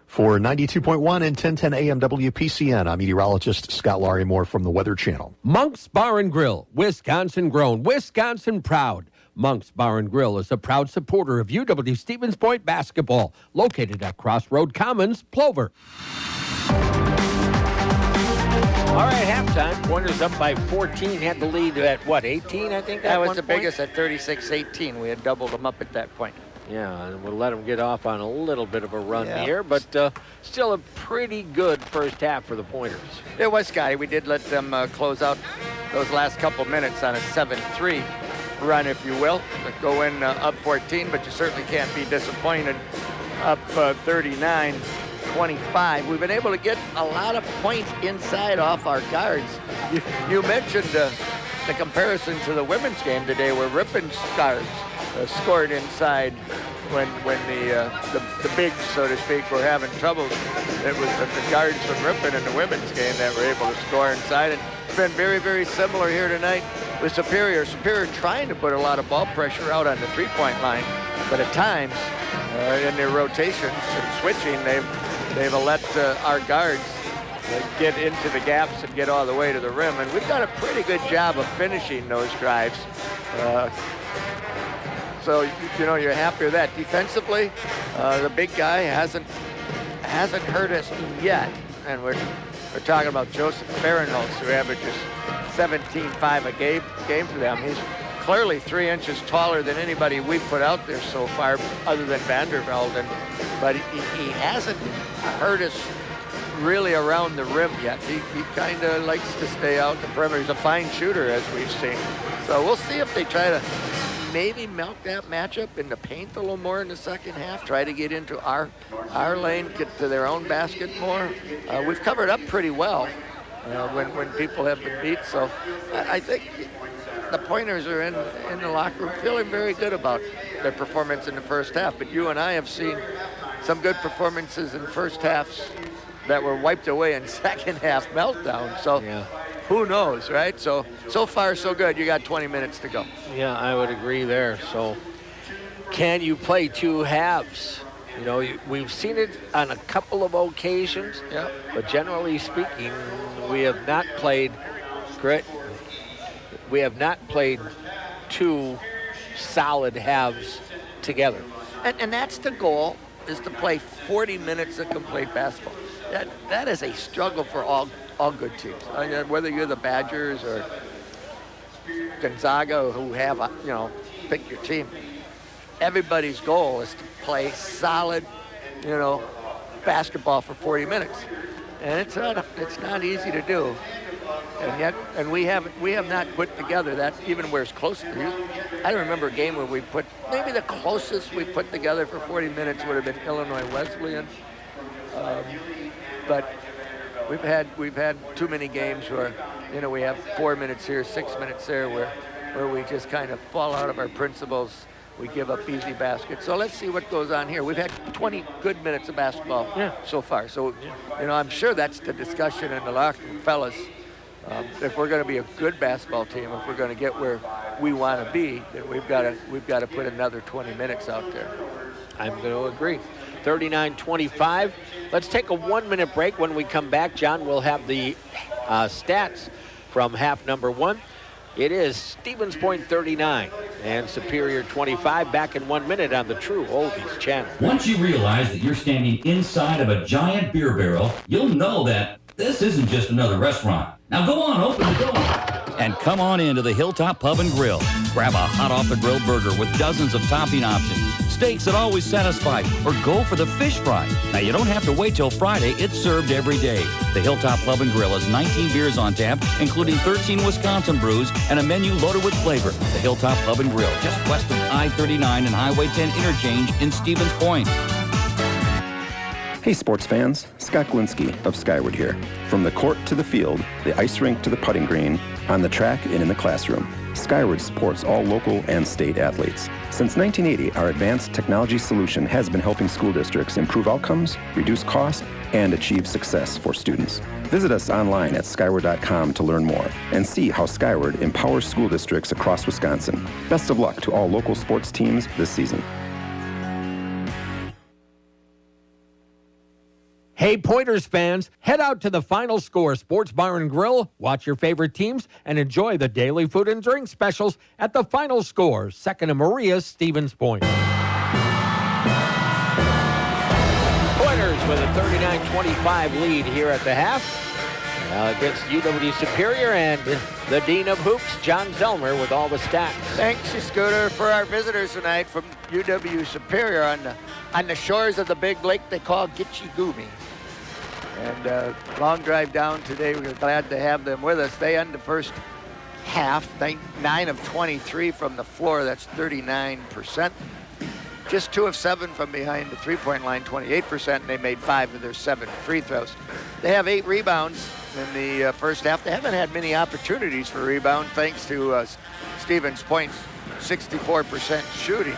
For 92.1 and 1010 AM WPCN, I'm meteorologist Scott Laurie Moore from the Weather Channel. Monk's Bar and Grill, Wisconsin grown, Wisconsin proud. Monk's Bar and Grill is a proud supporter of UW Stevens Point basketball, located at Crossroad Commons, Plover. All right, halftime. Pointers up by 14. Had the lead at, 18, I think? That was the biggest at 36-18. We had doubled them up at that point. Yeah, and we'll let them get off on a little bit of a run here, but still a pretty good first half for the Pointers. It was, Scotty. We did let them close out those last couple minutes on a 7-3 run, if you will. Go in up 14, but you certainly can't be disappointed. Up 39-25. We've been able to get a lot of points inside off our guards. You mentioned the comparison to the women's game today where Rippon's guards scored inside when the bigs, so to speak, were having trouble. It was the guards from Ripon in the women's game that were able to score inside. And it's been very, very similar here tonight with Superior. Superior trying to put a lot of ball pressure out on the three-point line, but at times in their rotations and switching, they've let our guards get into the gaps and get all the way to the rim. And we've done a pretty good job of finishing those drives. So, you're happy with that. Defensively, the big guy hasn't hurt us yet. And we're talking about Joseph Fahrenholtz, who averages 17.5 a game for them. He's clearly 3 inches taller than anybody we've put out there so far, other than Vandervelde. But he hasn't hurt us really around the rim yet. He kind of likes to stay out the perimeter. He's a fine shooter, as we've seen. So we'll see if they try to maybe milk that matchup in the paint a little more in the second half, try to get into our lane, get to their own basket more. We've covered up pretty well when people have been beat, so I think the Pointers are in the locker room feeling very good about their performance in the first half. But you and I have seen some good performances in first halves that were wiped away in second half meltdown. So who knows, right? So far, so good. You got 20 minutes to go. Yeah, I would agree there. So can you play two halves? You know, we've seen it on a couple of occasions, but generally speaking, we have not played two solid halves together. And that's the goal, is to play 40 minutes of complete basketball. That is a struggle for all good teams. I mean, whether you're the Badgers or Gonzaga, who have, pick your team. Everybody's goal is to play solid, basketball for 40 minutes. And it's not easy to do. And we have not put together that, even where it's close to. I don't remember a game where we put, maybe the closest we put together for 40 minutes would have been Illinois Wesleyan. But we've had too many games where, we have 4 minutes here, 6 minutes there, where we just kind of fall out of our principles. We give up easy baskets. So let's see what goes on here. We've had 20 good minutes of basketball so far. So, I'm sure that's the discussion in the locker room, fellas. If we're going to be a good basketball team, if we're going to get where we want to be, then we've got to put another 20 minutes out there. I'm going to agree. 39-25. Let's take a 1 minute break. When we come back, John will have the stats from half number one. It is Stevens Point 39 and Superior 25. Back in 1 minute on the True Oldies channel. Once you realize that you're standing inside of a giant beer barrel, you'll know that this isn't just another restaurant. Now go on, open the door. And come on into the Hilltop Pub and Grill. Grab a hot off the grill burger with dozens of topping options. Steaks that always satisfy, or go for the fish fry. Now you don't have to wait till Friday, it's served every day. The Hilltop Pub and Grill has 19 beers on tap, including 13 Wisconsin brews and a menu loaded with flavor. The Hilltop Pub and Grill, just west of I-39 and Highway 10 interchange in Stevens Point. Hey sports fans, Scott Glinski of Skyward here. From the court to the field, the ice rink to the putting green, on the track and in the classroom, Skyward supports all local and state athletes. Since 1980, our advanced technology solution has been helping school districts improve outcomes, reduce cost, and achieve success for students. Visit us online at skyward.com to learn more and see how Skyward empowers school districts across Wisconsin. Best of luck to all local sports teams this season. Hey, Pointers fans, head out to the Final Score Sports Bar and Grill, watch your favorite teams, and enjoy the daily food and drink specials at the Final Score, 2nd and Maria, Stevens Point. Pointers with a 39-25 lead here at the half against UW Superior, and the Dean of Hoops, John Zellmer, with all the stats. Thanks, Scooter, for our visitors tonight from UW Superior on the shores of the big lake they call Gitchigumi. And long drive down today. We're glad to have them with us. They end the first half, 9 of 23 from the floor. That's 39%. Just 2 of 7 from behind the three-point line, 28%. And they made 5 of their 7 free throws. They have 8 rebounds in the first half. They haven't had many opportunities for rebound, thanks to Stevens Point's 64% shooting.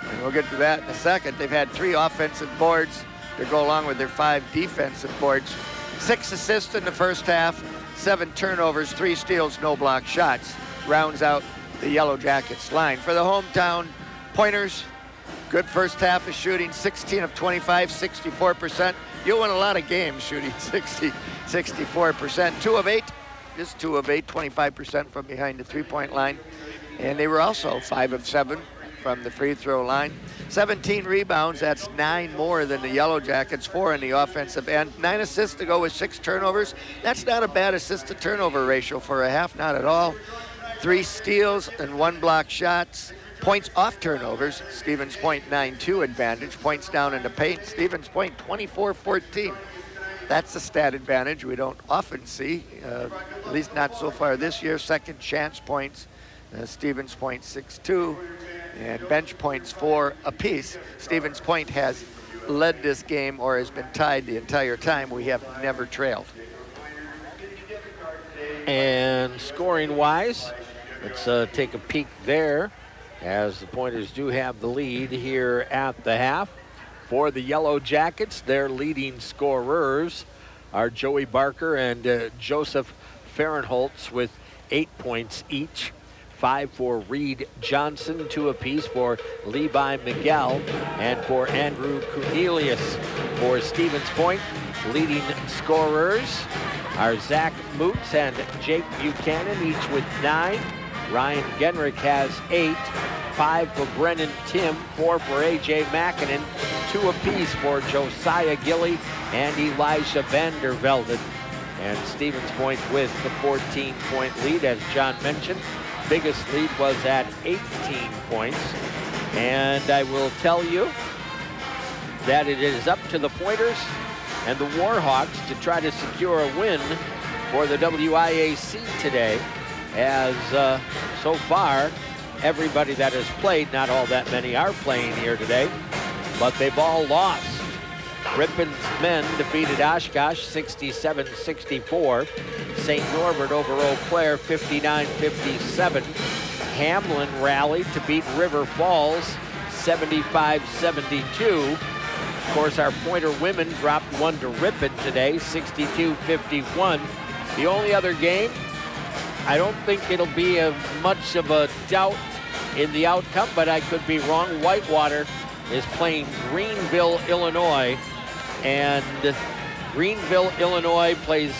And we'll get to that in a second. They've had 3 offensive boards to go along with their 5 defensive boards. 6 assists in the first half, 7 turnovers, 3 steals, no block shots. Rounds out the Yellow Jackets line. For the hometown Pointers, good first half of shooting, 16 of 25, 64%. You'll win a lot of games shooting 64%. 2 of 8, just 2 of 8, 25% from behind the three-point line. And they were also 5 of 7 from the free throw line. 17 rebounds, that's 9 more than the Yellow Jackets, 4 in the offensive end. 9 assists to go with 6 turnovers. That's not a bad assist to turnover ratio for a half, not at all. 3 steals and 1 block shots. Points off turnovers, Stevens Point 9-2 advantage. Points down in the paint, Stevens Point 24-14. That's a stat advantage we don't often see, at least not so far this year. Second chance points, Stevens Point 6-2. And bench points 4 apiece. Stevens Point has led this game or has been tied the entire time. We have never trailed. And scoring-wise, Let's take a peek there, as the Pointers do have the lead here at the half. For the Yellow Jackets, their leading scorers are Joey Barker and Joseph Fahrenholtz with 8 points each. 5 for Reed Johnson, 2 apiece for Levi Miguel, and for Andrew Cornelius. For Stevens Point, leading scorers are Zach Moots and Jake Buchanan, each with 9. Ryan Genrick has 8. 5 for Brennan Tim, 4 for A.J. Mackinnon, 2 apiece for Josiah Gilly and Elijah Vandervelden. And Stevens Point with the 14-point lead, as John mentioned. Biggest lead was at 18 points. And I will tell you that it is up to the Pointers and the Warhawks to try to secure a win for the WIAC today, as so far everybody that has played, not all that many are playing here today, but they've all lost. Rippon's men defeated Oshkosh 67-64. St. Norbert over Eau Claire 59-57. Hamlin rallied to beat River Falls 75-72. Of course, our Pointer women dropped one to Ripon today, 62-51. The only other game, I don't think it'll be much of a doubt in the outcome, but I could be wrong. Whitewater is playing Greenville, Illinois, and Greenville, Illinois plays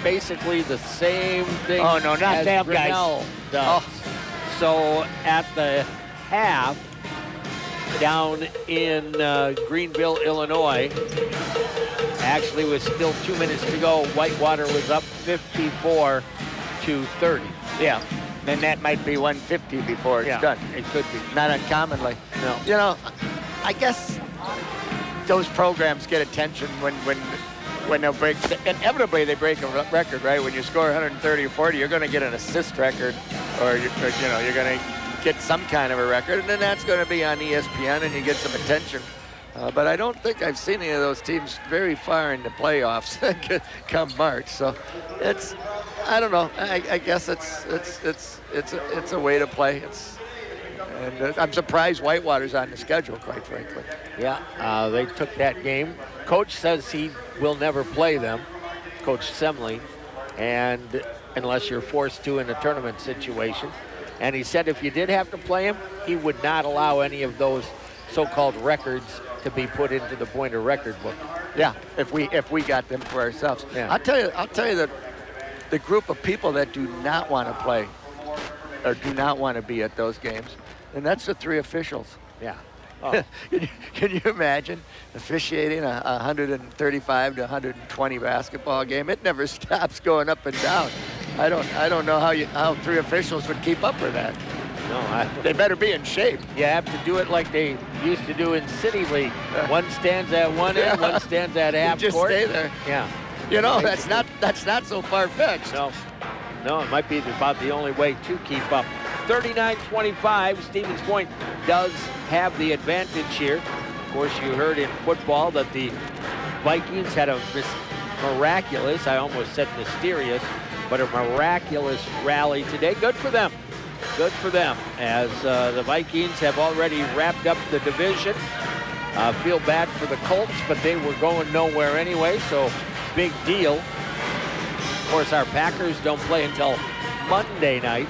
basically the same thing Oh, no, not as them Grinnell guys. does. So at the half, down in Greenville, Illinois, actually with still 2 minutes to go, Whitewater was up 54-30. Yeah, then that might be 150 before it's done. It could be. Not uncommonly. No. You know, I guess those programs get attention when they'll break. Inevitably, they break a record, right? When you score 130 or 40, you're going to get an assist record, or you're going to get some kind of a record, and then that's going to be on ESPN, and you get some attention. But I don't think I've seen any of those teams very far into playoffs come March. So I don't know. I guess it's a way to play. And I'm surprised Whitewater's on the schedule, quite frankly. Yeah, they took that game. Coach says he will never play them, Coach Semley, and unless you're forced to in a tournament situation. And he said if you did have to play him, he would not allow any of those so-called records to be put into the Pointer record book. Yeah, if we got them for ourselves. Yeah. I'll tell you that the group of people that do not want to play or do not want to be at those games, and that's the 3 officials. Yeah. Oh. Can you imagine officiating a 135 to 120 basketball game? It never stops going up and down. I don't know how 3 officials would keep up with that. No, they better be in shape. You have to do it like they used to do in City League. One stands at one end, one stands at half just court. Stay there. Yeah. You know, that's not so far-fetched. No, it might be about the only way to keep up. 39-25, Stevens Point does have the advantage here. Of course, you heard in football that the Vikings had a miraculous, I almost said mysterious, but a miraculous rally today. Good for them. Good for them, as the Vikings have already wrapped up the division. Feel bad for the Colts, but they were going nowhere anyway, so big deal. Of course, our Packers don't play until Monday night.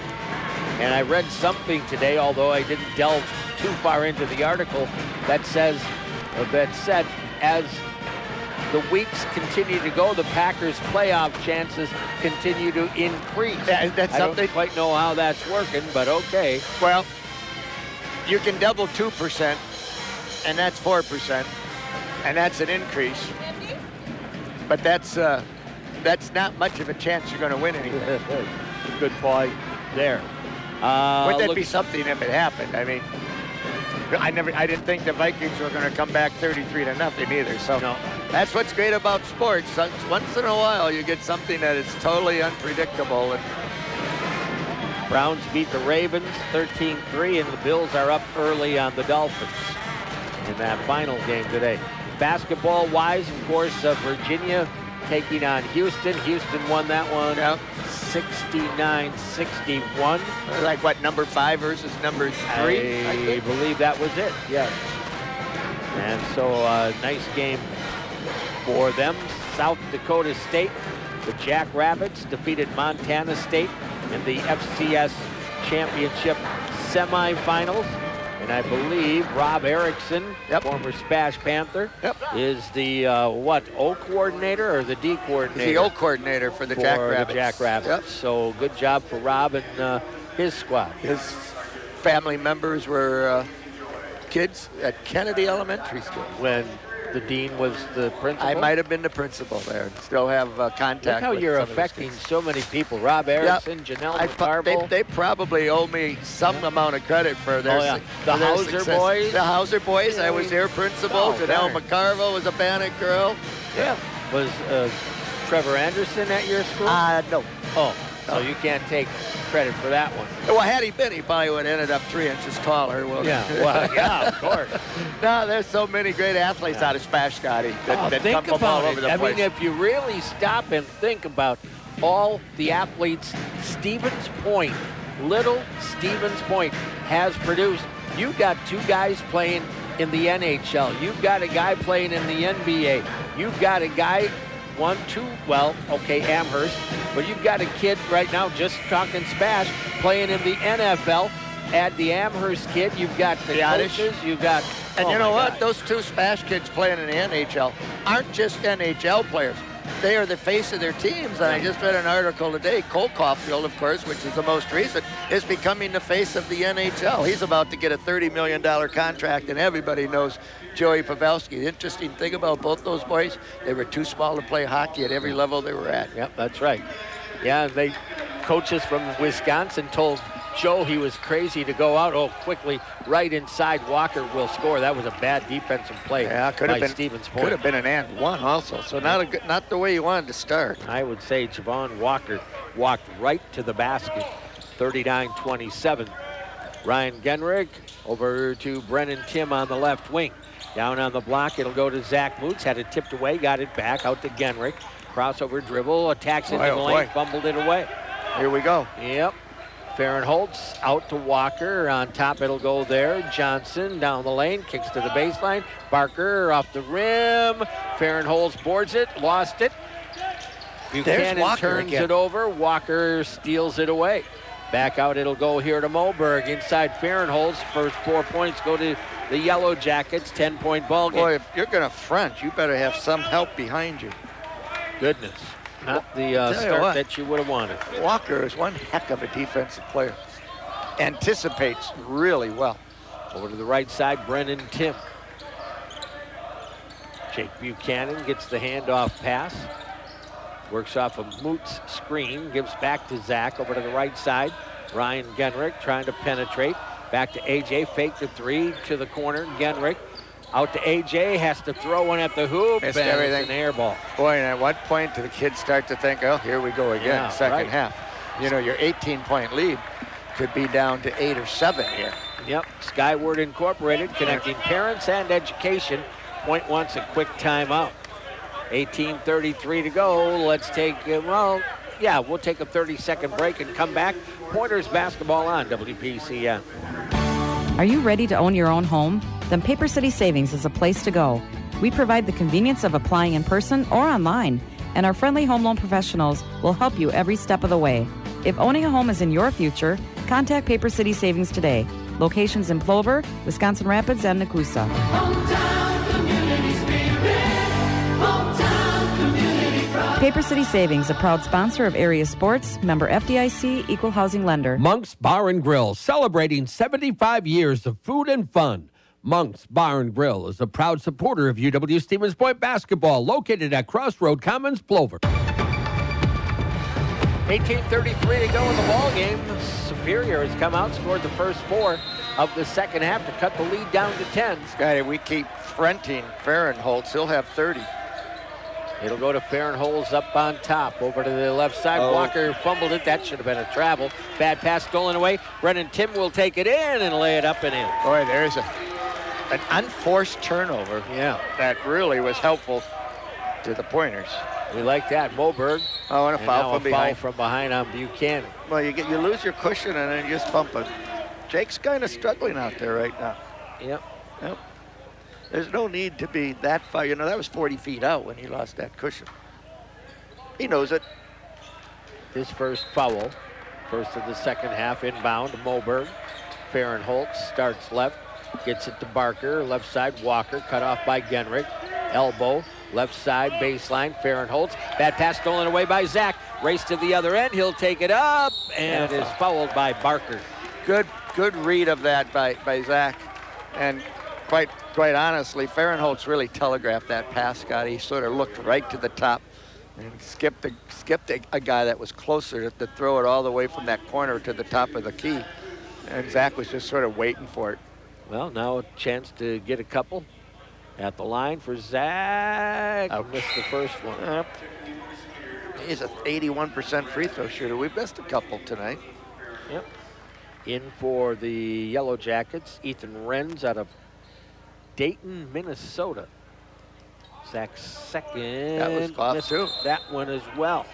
And I read something today, although I didn't delve too far into the article, that said as the weeks continue to go, the Packers' playoff chances continue to increase. Yeah, that's I something. don't quite know how that's working, but okay. Well, you can double 2%, and that's 4%, and that's an increase. But that's not much of a chance you're going to win anything. Good point there. Wouldn't that be something if it happened? I mean, I didn't think the Vikings were going to come back 33-0 either. So no. That's what's great about sports. Once in a while, you get something that is totally unpredictable. And Browns beat the Ravens 13-3, and the Bills are up early on the Dolphins in that final game today. Basketball-wise, of course, Virginia taking on Houston. Houston won that one. Yep. 69-61. Like what, number 5 versus number 3? I believe that was it, yes. And so nice game for them. South Dakota State, the Jackrabbits, defeated Montana State in the FCS Championship semifinals. And I believe Rob Erickson, former Spash Panther, is the O coordinator or the D coordinator? He's the O coordinator for the Jackrabbits. Yep. So good job for Rob and his squad. His family members were kids at Kennedy Elementary School. When the dean was the principal? I might have been the principal there and still have contact. Look how with you're some affecting so many people. Rob Erickson, Janelle McCarville. They probably owe me some amount of credit for their The Hauser boys. The Hauser boys. I was their principal. Janelle McCarville was a Bannock girl. Yeah. Was Trevor Anderson at your school? No. Oh, so you can't take credit for that one. Well, had he been, he probably would have ended up 3 inches taller. Well, yeah, of course. No, there's so many great athletes out of Spash, Scotty, that come from all over the place. I mean, if you really stop and think about all the athletes Stevens Point, little Stevens Point has produced, you've got 2 guys playing in the NHL. You've got a guy playing in the NBA. You've got a guy Amherst, but you've got a kid right now, just talking Spash, playing in the NFL. Add the Amherst kid, you've got the coaches, you've got... And you know what? Those 2 Spash kids playing in the NHL aren't just NHL players. They are the face of their teams. And I just read an article today. Cole Caulfield, of course, which is the most recent, is becoming the face of the NHL. He's about to get a $30 million contract, and everybody knows Joey Pavelski. The interesting thing about both those boys, they were too small to play hockey at every level they were at. Yep, that's right. Yeah, coaches from Wisconsin told Joe he was crazy to go out. Quickly, right inside, Walker will score. That was a bad defensive play by Stevens Point. Could have been an and one also. So not the way you wanted to start. I would say Javon Walker walked right to the basket. 39-27. Ryan Genrich over to Brennan Tim on the left wing. Down on the block, it'll go to Zach Moots. Had it tipped away, got it back out to Genrich. Crossover dribble, attacks into the lane, fumbled it away. Here we go. Yep. Fahrenholtz out to Walker. On top, it'll go there. Johnson down the lane, kicks to the baseline. Barker off the rim. Fahrenholtz boards it, lost it. Buchanan turns it over. Walker steals it away. Back out, it'll go here to Moberg. Inside Fahrenholtz. First 4 points go to the Yellow Jackets. 10-point ball game. Boy, if you're going to front, you better have some help behind you. Goodness. Not the start that you would have wanted. Walker is one heck of a defensive player. Anticipates really well. Over to the right side, Brennan Tim. Jake Buchanan gets the handoff pass. Works off a Moots screen. Gives back to Zach over to the right side. Ryan Genrich trying to penetrate. Back to AJ. Fake the 3 to the corner. Genrich. Out to AJ, has to throw one at the hoop, Missed and everything. It's an air ball. Boy, and at what point do the kids start to think, oh, here we go again, second half. You know, your 18-point lead could be down to 8 or 7 here. Yep, Skyward Incorporated, connecting parents and education. Point wants a quick timeout. 18:33 to go. Let's take, we'll take a 30-second break and come back. Pointers basketball on WPCN. Are you ready to own your own home? Then Paper City Savings is a place to go. We provide the convenience of applying in person or online, and our friendly home loan professionals will help you every step of the way. If owning a home is in your future, contact Paper City Savings today. Locations in Plover, Wisconsin Rapids, and Nakusa. Hometown community spirit. Hometown community pride. Paper City Savings, a proud sponsor of area sports, member FDIC, equal housing lender. Monk's Bar and Grill, celebrating 75 years of food and fun. Monk's Bar and Grill is a proud supporter of UW Stevens Point basketball, located at Crossroad Commons, Plover. 18:33 to go in the ball game. Superior has come out, scored the first 4 of the second half to cut the lead down to 10. Scotty, we keep fronting Fahrenholtz. He'll have 30. It'll go to Fahrenholtz up on top. Over to the left side. Walker fumbled it. That should have been a travel. Bad pass stolen away. Brennan Tim will take it in and lay it up and in. Boy, there's an unforced turnover. Yeah. That really was helpful to the Pointers. We like that. Moberg. Oh, and a foul from behind. Foul from behind on Buchanan. Well, you lose your cushion and then you just bump it. Jake's kind of struggling out there right now. Yep. There's no need to be that far. You know, that was 40 feet out when he lost that cushion. He knows it. His first foul. First of the second half, inbound to Moberg. Fahrenholtz starts left, gets it to Barker. Left side, Walker, cut off by Genrich. Elbow, left side, baseline, Fahrenholtz. Bad pass stolen away by Zach. Race to the other end. He'll take it up and is fouled by Barker. Good read of that by Zach. And quite honestly, Fahrenholtz really telegraphed that pass, Scott. He sort of looked right to the top and skipped a guy that was closer to throw it all the way from that corner to the top of the key. And Zach was just sort of waiting for it. Well, now a chance to get a couple at the line for Zach. Missed the first one. He's an 81% free throw shooter. We've missed a couple tonight. Yep. In for the Yellow Jackets, Ethan Renz out of Dayton, Minnesota. Zach's second. That was close too. That one as well.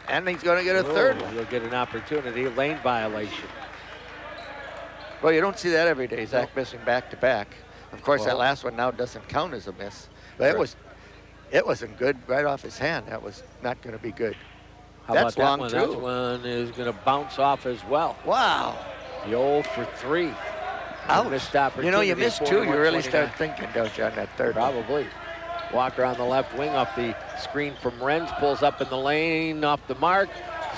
And he's going to get a third one. He'll get an opportunity, lane violation. Well, you don't see that every day, Zach missing back-to-back. Of course, that last one now doesn't count as a miss. But it wasn't good right off his hand. That was not going to be good. How That's about long, that one? too. That one is going to bounce off as well. Wow. The 0 for 3. Ouch. Missed opportunity. You know, you miss two, you really 41-29. start thinking, don't you, on that third one? Probably. Walker on the left wing off the screen from Renz, pulls up in the lane, off the mark.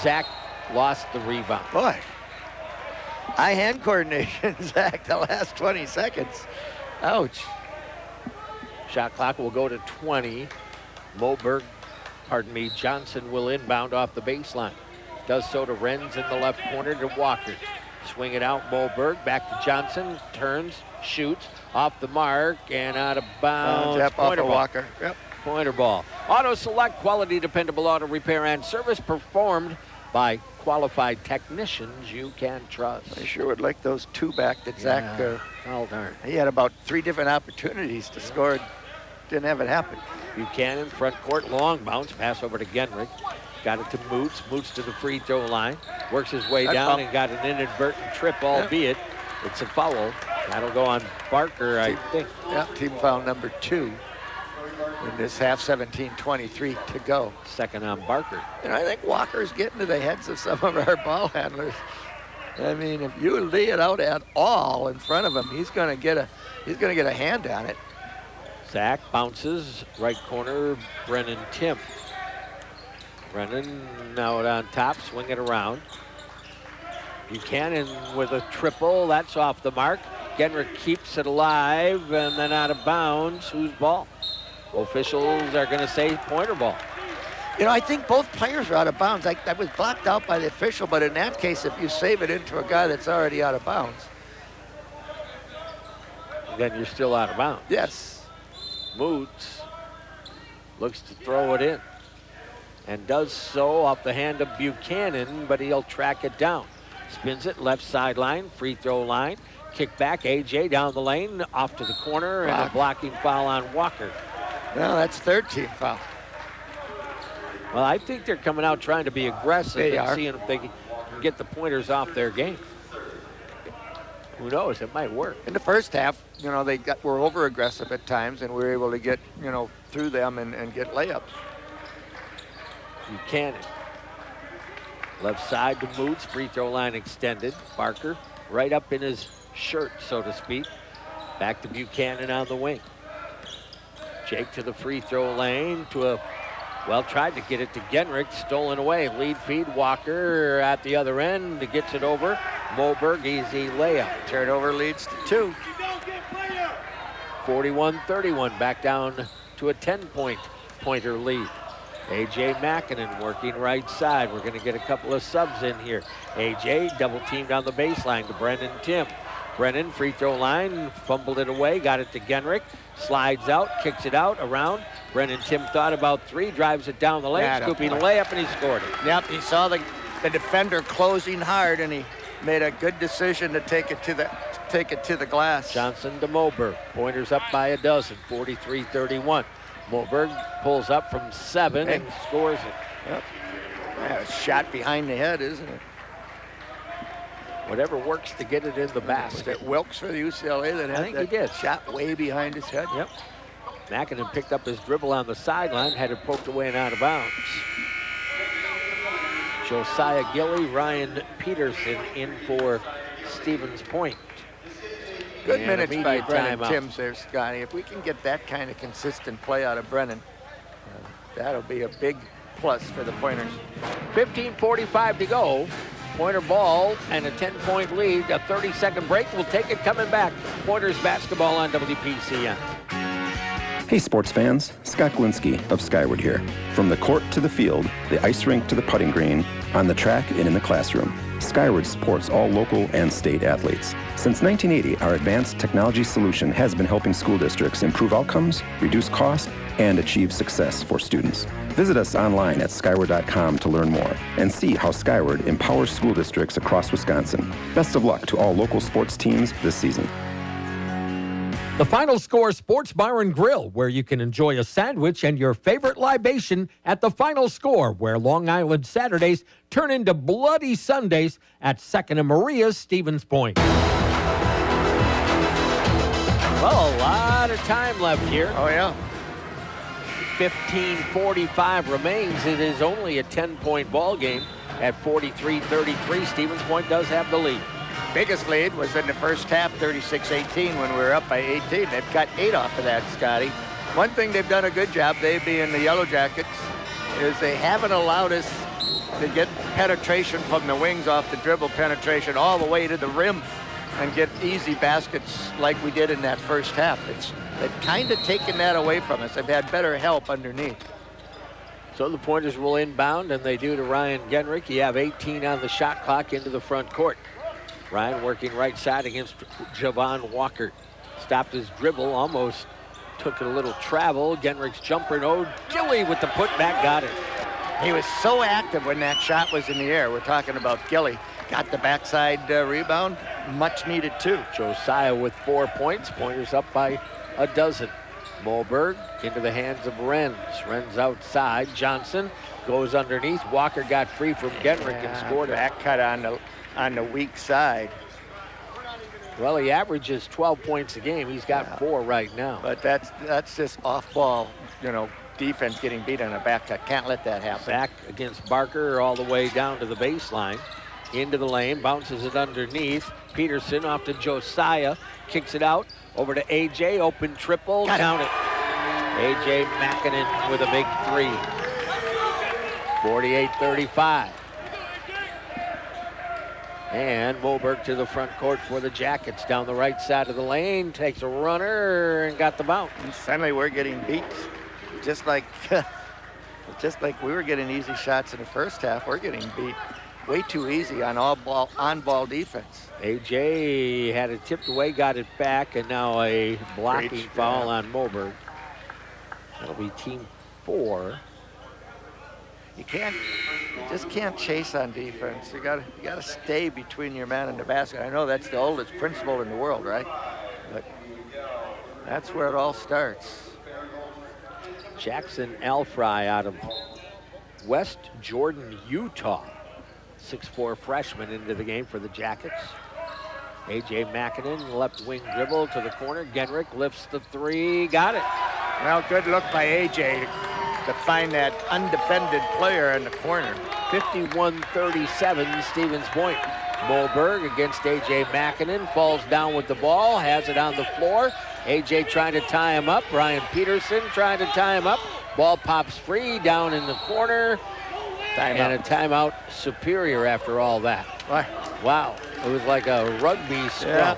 Zach lost the rebound. Boy, eye-hand coordination, Zach, the last 20 seconds. Ouch. Shot clock will go to 20. Johnson will inbound off the baseline. Does so to Renz in the left corner to Walker. Swing it out, Moberg, back to Johnson, turns, shoots, off the mark, and out of bounds. Pointer ball. Walker. Yep. Pointer ball. Auto Select, quality, dependable auto repair and service performed by qualified technicians you can trust. I sure would like those two back that Zach. Oh, darn. He had about 3 different opportunities to score. Didn't have it happen. Buchanan, front court, long bounce, pass over to Genrich. Got it to Moots. Moots to the free throw line. Works his way down and got an inadvertent trip, albeit it's a foul. That'll go on Barker, I think. Yeah, team foul number 2 in this half, 17:23 to go. Second on Barker. And I think Walker's getting to the heads of some of our ball handlers. I mean, if you lay it out at all in front of him, he's going to get a hand on it. Zach bounces, right corner, Brennan Tim. Brennan now on top, swing it around. Buchanan with a triple, that's off the mark. Genrich keeps it alive and then out of bounds. Whose ball? Officials are going to say pointer ball. You know, I think both players are out of bounds. That was blocked out by the official, but in that case, if you save it into a guy that's already out of bounds, then you're still out of bounds. Yes. Moots looks to throw it in and does so off the hand of Buchanan, but he'll track it down. Spins it left sideline, free throw line. Kick back, AJ down the lane, off to the corner, and a blocking foul on Walker. Well, that's third team foul. Well, I think they're coming out trying to be aggressive and seeing if they can get the pointers off their game. Who knows? It might work. In the first half, you know, were over aggressive at times, and we were able to get, you know, through them and get layups. Buchanan. Left side to Moots, free throw line extended. Barker right up in his shirt, so to speak. Back to Buchanan on the wing. Jake to the free throw lane tried to get it to Genrich, stolen away. Lead feed, Walker at the other end, gets it over. Moberg, easy layup. Turnover leads to 2. 41-31, back down to a 10-pointer lead. A.J. Makinen working right side. We're going to get a couple of subs in here. A.J. double teamed on the baseline to Brennan Tim. Brennan, free throw line, fumbled it away, got it to Genrich, slides out, kicks it out, around. Brennan Tim thought about 3, drives it down the lane, scooping a layup, and he scored it. Yep, he saw the defender closing hard, and he made a good decision to take it to the glass. Johnson to Moberg. Pointers up by a dozen, 43-31. Moberg pulls up from 7 and scores it. Yep. Yeah, a shot behind the head, isn't it? Whatever works to get it in the basket. Wilkes for the UCLA that I had think that he did. shot way behind his head. Yep. Mackinnon picked up his dribble on the sideline, had it poked away and out of bounds. Josiah Gilly, Ryan Peterson in for Stevens Point. Good And minutes by immediate Brennan timeout. Timms there, Scotty. If we can get that kind of consistent play out of Brennan, that'll be a big plus for the Pointers. 15:45 to go. Pointer ball and a 10-point lead. A 30-second break. We'll take it coming back. Pointers basketball on WPCN. Hey sports fans, Scott Glinski of Skyward here. From the court to the field, the ice rink to the putting green, on the track and in the classroom, Skyward supports all local and state athletes. Since 1980, our advanced technology solution has been helping school districts improve outcomes, reduce cost, and achieve success for students. Visit us online at skyward.com to learn more and see how Skyward empowers school districts across Wisconsin. Best of luck to all local sports teams this season. The Final Score Sports Bar and Grill, where you can enjoy a sandwich and your favorite libation at the Final Score, where Long Island Saturdays turn into bloody Sundays at 2nd and Maria's, Stevens Point. Well, a lot of time left here. Oh, yeah. 15:45 remains. It is only a 10-point ball game at 43-33. Stevens Point does have the lead. Biggest lead was in the first half, 36-18, when we were up by 18. They've got 8 off of that, Scotty. One thing they've done a good job, they being the Yellow Jackets, is they haven't allowed us to get penetration from the wings off the dribble penetration all the way to the rim and get easy baskets like we did in that first half. They've kind of taken that away from us. They've had better help underneath. So the Pointers will inbound, and they do to Ryan Genrick. You have 18 on the shot clock into the front court. Ryan working right side against Javon Walker. Stopped his dribble, almost took a little travel. Genrick's jumper, no. Gilly with the putback, got it. He was so active when that shot was in the air. We're talking about Gilly. Got the backside rebound, much needed too. Josiah with 4 points. Pointers up by a dozen. Moberg into the hands of Renz. Renz outside. Johnson goes underneath. Walker got free from Genrick and scored it. Back cut on the weak side. Well, he averages 12 points a game. He's got 4 right now. But that's just off ball, defense getting beat on a back cut. Can't let that happen. Back against Barker all the way down to the baseline. Into the lane, bounces it underneath. Peterson off to Josiah, kicks it out over to AJ, open triple, count it. AJ Mackinnon with a big 3. 48-35. And Moberg to the front court for the Jackets. Down the right side of the lane, takes a runner and got the bounce. And suddenly we're getting beat, just like we were getting easy shots in the first half. We're getting beat way too easy on on-ball defense. AJ had it tipped away, got it back, and now a blocking foul on Moberg. That'll be team 4. You just can't chase on defense. You gotta stay between your man and the basket. I know that's the oldest principle in the world, right? But that's where it all starts. Jackson Alfry out of West Jordan, Utah. 6'4" freshman into the game for the Jackets. AJ Mackinnon, left wing dribble to the corner. Genrick lifts the 3, got it. Well, good look by AJ to find that undefended player in the corner. 51-37, Stevens Point. Moberg against AJ Mackinnon, falls down with the ball, has it on the floor. AJ trying to tie him up. Ryan Peterson trying to tie him up. Ball pops free down in the corner. And a timeout, Superior after all that. Wow, it was like a rugby scrum. Yeah.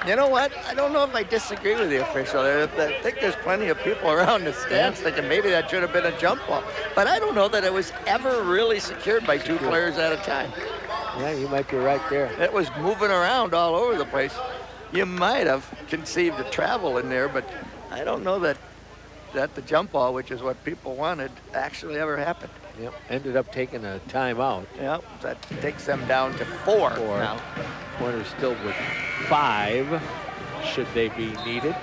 You know what? I don't know if I disagree with the official. I think there's plenty of people around the stands thinking maybe that should have been a jump ball. But I don't know that it was ever really secured by 2 players at a time. Yeah, you might be right there. It was moving around all over the place. You might have conceived a travel in there, but I don't know that the jump ball, which is what people wanted, actually ever happened. Yep, ended up taking a timeout. Yep, that takes them down to 4 now. Pointers still with 5, should they be needed.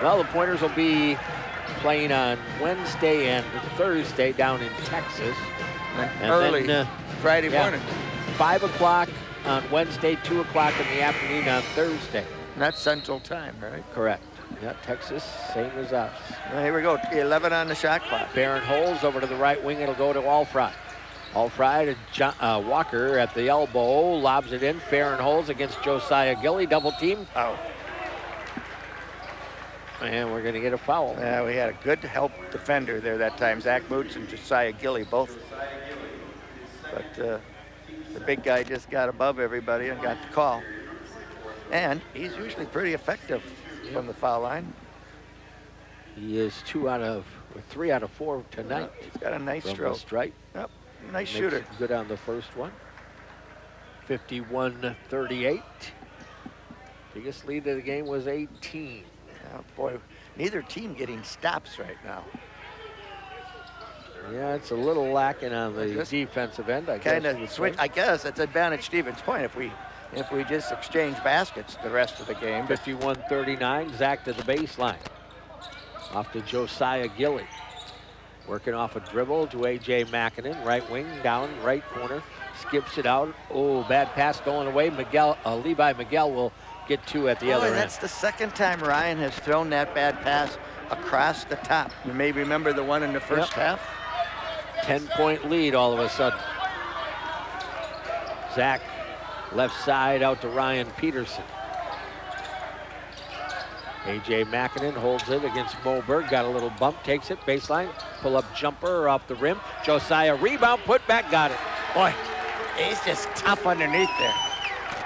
Well, the Pointers will be playing on Wednesday and Thursday down in Texas. And early then, Friday morning. 5 o'clock on Wednesday, 2 o'clock in the afternoon on Thursday. And that's Central Time, right? Correct. Yeah, Texas, same as us. Well, here we go. 11 on the shot clock. Barron Holes over to the right wing. It'll go to Alfry. Alfry to Walker at the elbow. Lobs it in. Barron Holes against Josiah Gilly. Double team. Oh. And we're going to get a foul. Yeah, we had a good help defender there that time. Zach Moots and Josiah Gilly both. But the big guy just got above everybody and got the call. And he's usually pretty effective from the foul line. He is 3 out of 4 tonight. He's got a nice from stroke. the strike. Yep, nice Makes shooter. it good on the first one. 51-38. Biggest lead of the game was 18. Oh, boy, neither team getting stops right now. Yeah, it's a little lacking on the defensive end. I Kind guess of you would switch. say. I guess it's advantage Stevens' point if we just exchange baskets the rest of the game. 51-39. Zach to the baseline. Off to Josiah Gilly. Working off a dribble to A.J. Mackinnon. Right wing, down, right corner. Skips it out. Oh, bad pass going away. Levi Miguel will get 2 at the other end. That's the second time Ryan has thrown that bad pass across the top. You may remember the one in the first half. 10-point lead all of a sudden. Zach left side out to Ryan Peterson. A.J. Mackinnon holds it against Moberg. Got a little bump, takes it, baseline. Pull-up jumper off the rim. Josiah rebound, put back, got it. Boy, he's just tough underneath there.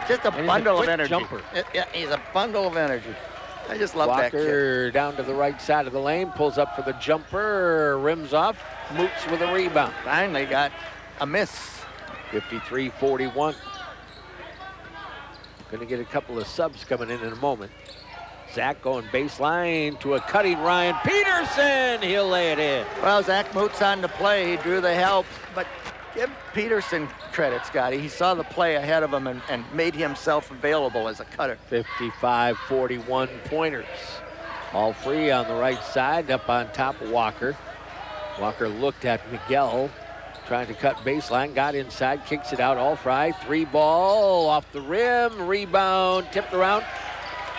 Just a bundle of energy. Jumper. He's a bundle of energy. I just love that kid. Walker down to the right side of the lane, pulls up for the jumper, rims off, Moots with a rebound. Finally got a miss. 53-41. Going to get a couple of subs coming in a moment. Zach going baseline to a cutting Ryan Peterson. He'll lay it in. Well, Zach Moots on the play. He drew the help, but give Peterson credit, Scotty. He saw the play ahead of him and made himself available as a cutter. 55-41 pointers. All free on the right side, up on top of Walker. Walker looked at Miguel, trying to cut baseline, got inside, kicks it out, all fry. 3 ball off the rim, rebound, tipped around.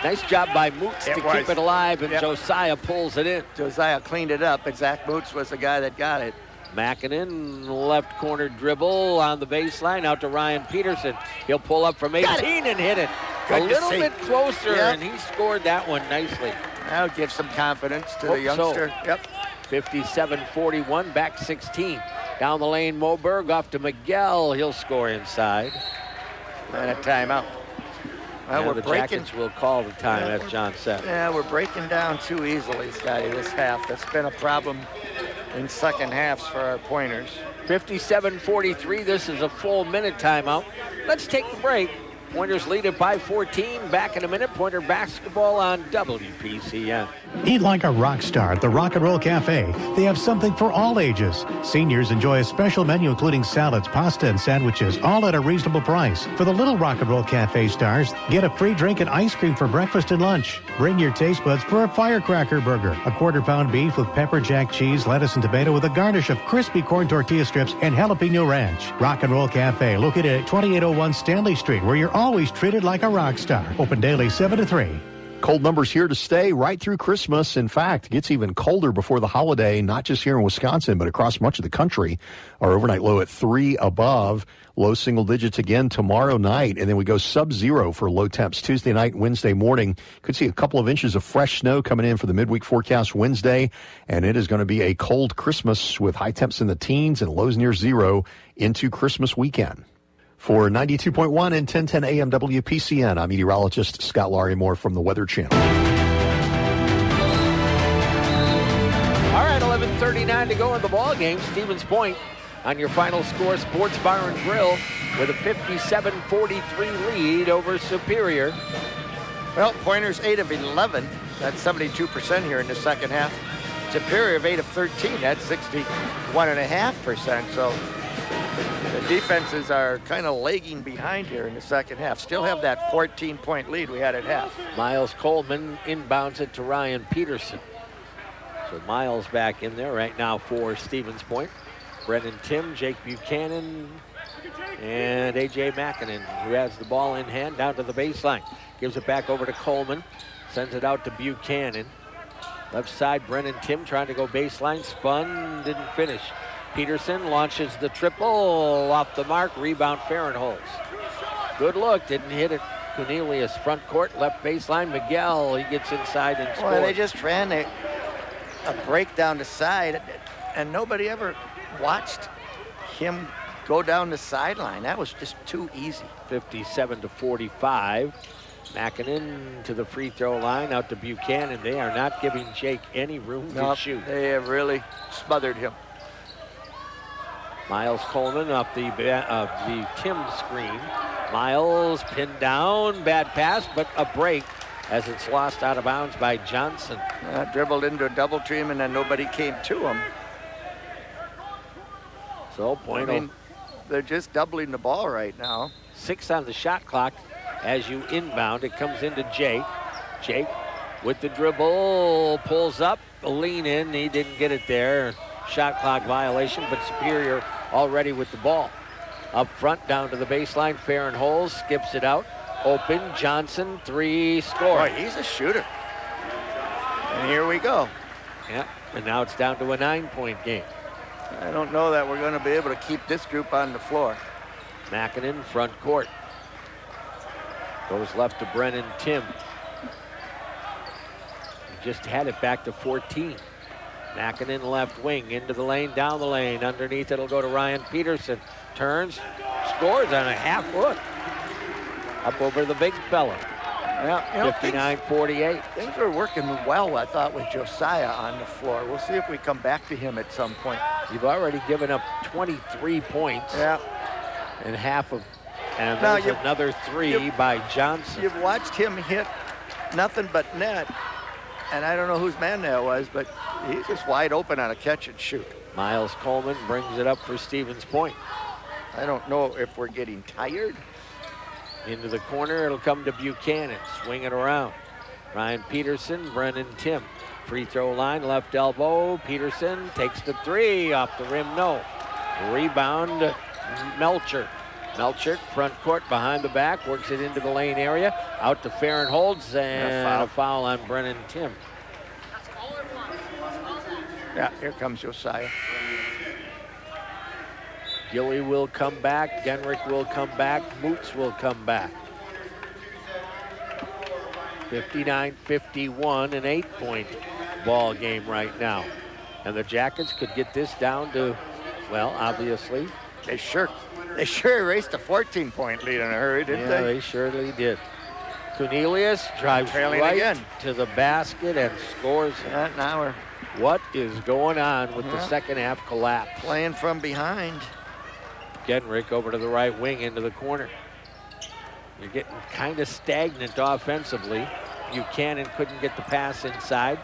Nice job by Moots to keep it alive, and Josiah pulls it in. Josiah cleaned it up, but Zach Moots was the guy that got it. Mackinnon, left corner dribble on the baseline, out to Ryan Peterson. He'll pull up from 18 and hit it. Good a little bit closer, and he scored that one nicely. That'll give some confidence to the youngster. So. 57-41, back 16. Down the lane, Moberg off to Miguel. He'll score inside. And a timeout. Well, the Jackets will call the time, as John said. Yeah, we're breaking down too easily, Scotty, this half. That's been a problem in second halves for our pointers. 57-43, this is a full minute timeout. Let's take the break. Pointers lead it by 14. Back in a minute. Pointer basketball on WPCN. Eat like a rock star at the Rock and Roll Cafe. They have something for all ages. Seniors enjoy a special menu including salads, pasta, and sandwiches, all at a reasonable price. For the little Rock and Roll Cafe stars, get a free drink and ice cream for breakfast and lunch. Bring your taste buds for a firecracker burger, a quarter-pound beef with pepper jack cheese, lettuce, and tomato with a garnish of crispy corn tortilla strips and jalapeno ranch. Rock and Roll Cafe, located at 2801 Stanley Street, where you're always treated like a rock star. Open daily 7 to 3. Cold numbers here to stay right through Christmas. In fact, it gets even colder before the holiday, not just here in Wisconsin, but across much of the country. Our overnight low at 3 above, low single digits again tomorrow night. And then we go sub-zero for low temps Tuesday night, Wednesday morning. Could see a couple of inches of fresh snow coming in for the midweek forecast Wednesday. And it is going to be a cold Christmas with high temps in the teens and lows near zero into Christmas weekend. For 92.1 and 1010 AM WPCN, I'm meteorologist Scott Larimore from the Weather Channel. All right, 11:39 to go in the ball game. Stevens Point on your final score. Sports Bar and Grill with a 57-43 lead over Superior. Well, Pointers 8 of 11. That's 72% here in the second half. Superior of 8 of 13. That's 61.5%. So the defenses are kind of lagging behind here in the second half. Still have that 14-point lead we had at half. Miles Coleman inbounds it to Ryan Peterson. So Miles back in there right now for Stevens Point. Brennan Tim, Jake Buchanan, and A.J. Makinen, who has the ball in hand down to the baseline. Gives it back over to Coleman. Sends it out to Buchanan. Left side, Brennan Tim trying to go baseline. Spun, didn't finish. Peterson launches the triple off the mark. Rebound, Farrenholz. Good look, didn't hit it. Cornelius, front court, left baseline. Miguel, he gets inside and scores. Well, they just ran a break down the side, and nobody ever watched him go down the sideline. That was just too easy. 57-45. Makinen to the free throw line, out to Buchanan. They are not giving Jake any room to shoot. They have really smothered him. Miles Coleman off the Tim screen. Miles pinned down, bad pass, but a break as it's lost out of bounds by Johnson. Dribbled into a double team, and then nobody came to him. So point. They're just doubling the ball right now. 6 on the shot clock as you inbound. It comes into Jake. Jake with the dribble, pulls up, a lean in. He didn't get it there. Shot clock violation, but Superior already with the ball. Up front, down to the baseline. Farrenholz skips it out. Open, Johnson, 3, score. Boy, he's a shooter. And here we go. Yeah, and now it's down to a 9-point game. I don't know that we're going to be able to keep this group on the floor. Makinen, front court. Goes left to Brennan Tim. He just had it back to 14. Makinen left wing, into the lane, down the lane. Underneath, it'll go to Ryan Peterson. Turns, scores on a half hook. Up over the big fella. Yeah, 59-48. Things are working well, I thought, with Josiah on the floor. We'll see if we come back to him at some point. You've already given up 23 points. Yeah. And half of, and there's another 3 by Johnson. You've watched him hit nothing but net, and I don't know whose man that was, but he's just wide open on a catch and shoot. Miles Coleman brings it up for Stevens Point. I don't know if we're getting tired. Into the corner, it'll come to Buchanan. Swing it around. Ryan Peterson, Brennan Tim. Free throw line, left elbow. Peterson takes the 3, off the rim, no. Rebound, Melchert. Melchert, front court, behind the back, works it into the lane area. Out to Farrenholz, and a foul on Brennan Tim. Yeah, here comes Josiah. Gilly will come back. Genrich will come back. Moots will come back. 59-51, an 8-point ball game right now. And the Jackets could get this down to, well, obviously. They sure erased a 14-point lead in a hurry, didn't they? Yeah, they surely did. Cornelius drives right again to the basket and scores. Yeah, now we're... What is going on with the second half collapse? Playing from behind. Genrich over to the right wing into the corner. You're getting kind of stagnant offensively. Buchanan couldn't get the pass inside.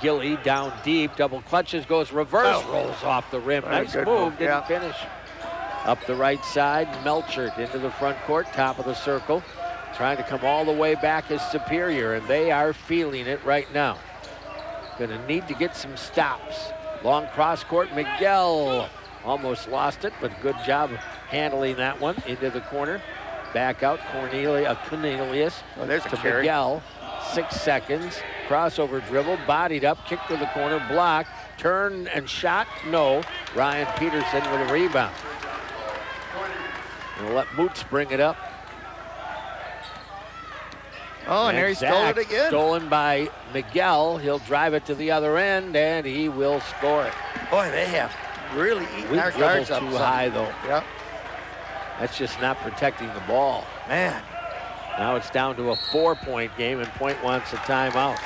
Gilly down deep, double clutches, goes reverse, rolls off the rim. Nice move, didn't finish. Up the right side, Melchert into the front court, top of the circle. Trying to come all the way back is Superior, and they are feeling it right now. Gonna need to get some stops. Long cross court, Miguel almost lost it, but good job of handling that one into the corner. Back out, Cornelius to Miguel. 6 seconds. Crossover dribble, bodied up, kick to the corner, block, turn and shot. No. Ryan Peterson with a rebound. We'll let Moots bring it up. Oh, and there he stole it again. Stolen by Miguel. He'll drive it to the other end, and he will score it. Boy, they have really eaten our guards up. Too high, though. Yep. That's just not protecting the ball. Man. Now it's down to a 4-point game, and Point wants a timeout.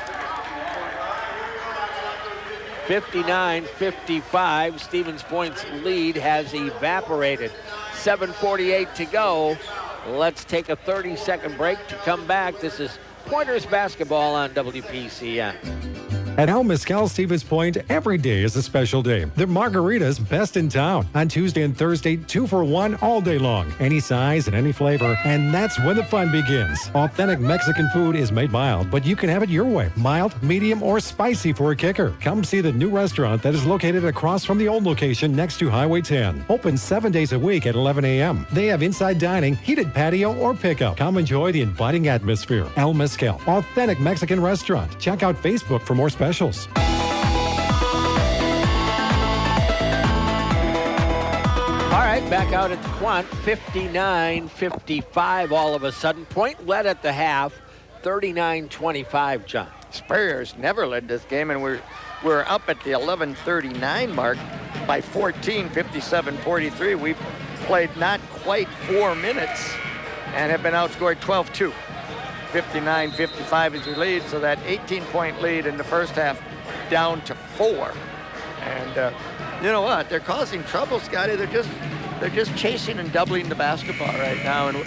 59-55. Stevens Point's lead has evaporated. 7:48 to go. Let's take a 30-second break to come back. This is Pointers basketball on WPCN. At El Mezcal Stevens Point, every day is a special day. The margaritas best in town. On Tuesday and Thursday, 2 for $1 all day long. Any size and any flavor, and that's when the fun begins. Authentic Mexican food is made mild, but you can have it your way. Mild, medium, or spicy for a kicker. Come see the new restaurant that is located across from the old location next to Highway 10. Open 7 days a week at 11 a.m. They have inside dining, heated patio, or pickup. Come enjoy the inviting atmosphere. El Mezcal, authentic Mexican restaurant. Check out Facebook for more specials. All right, back out at the Quant, 59-55 all of a sudden. Point led at the half, 39-25, John. Spurrier's never led this game, and we're up at the 11:39 mark by 14, 57-43. We've played not quite 4 minutes and have been outscored 12-2. 59-55 is your lead, so that 18-point lead in the first half down to 4. And you know what? They're causing trouble, Scotty. They're just chasing and doubling the basketball right now, and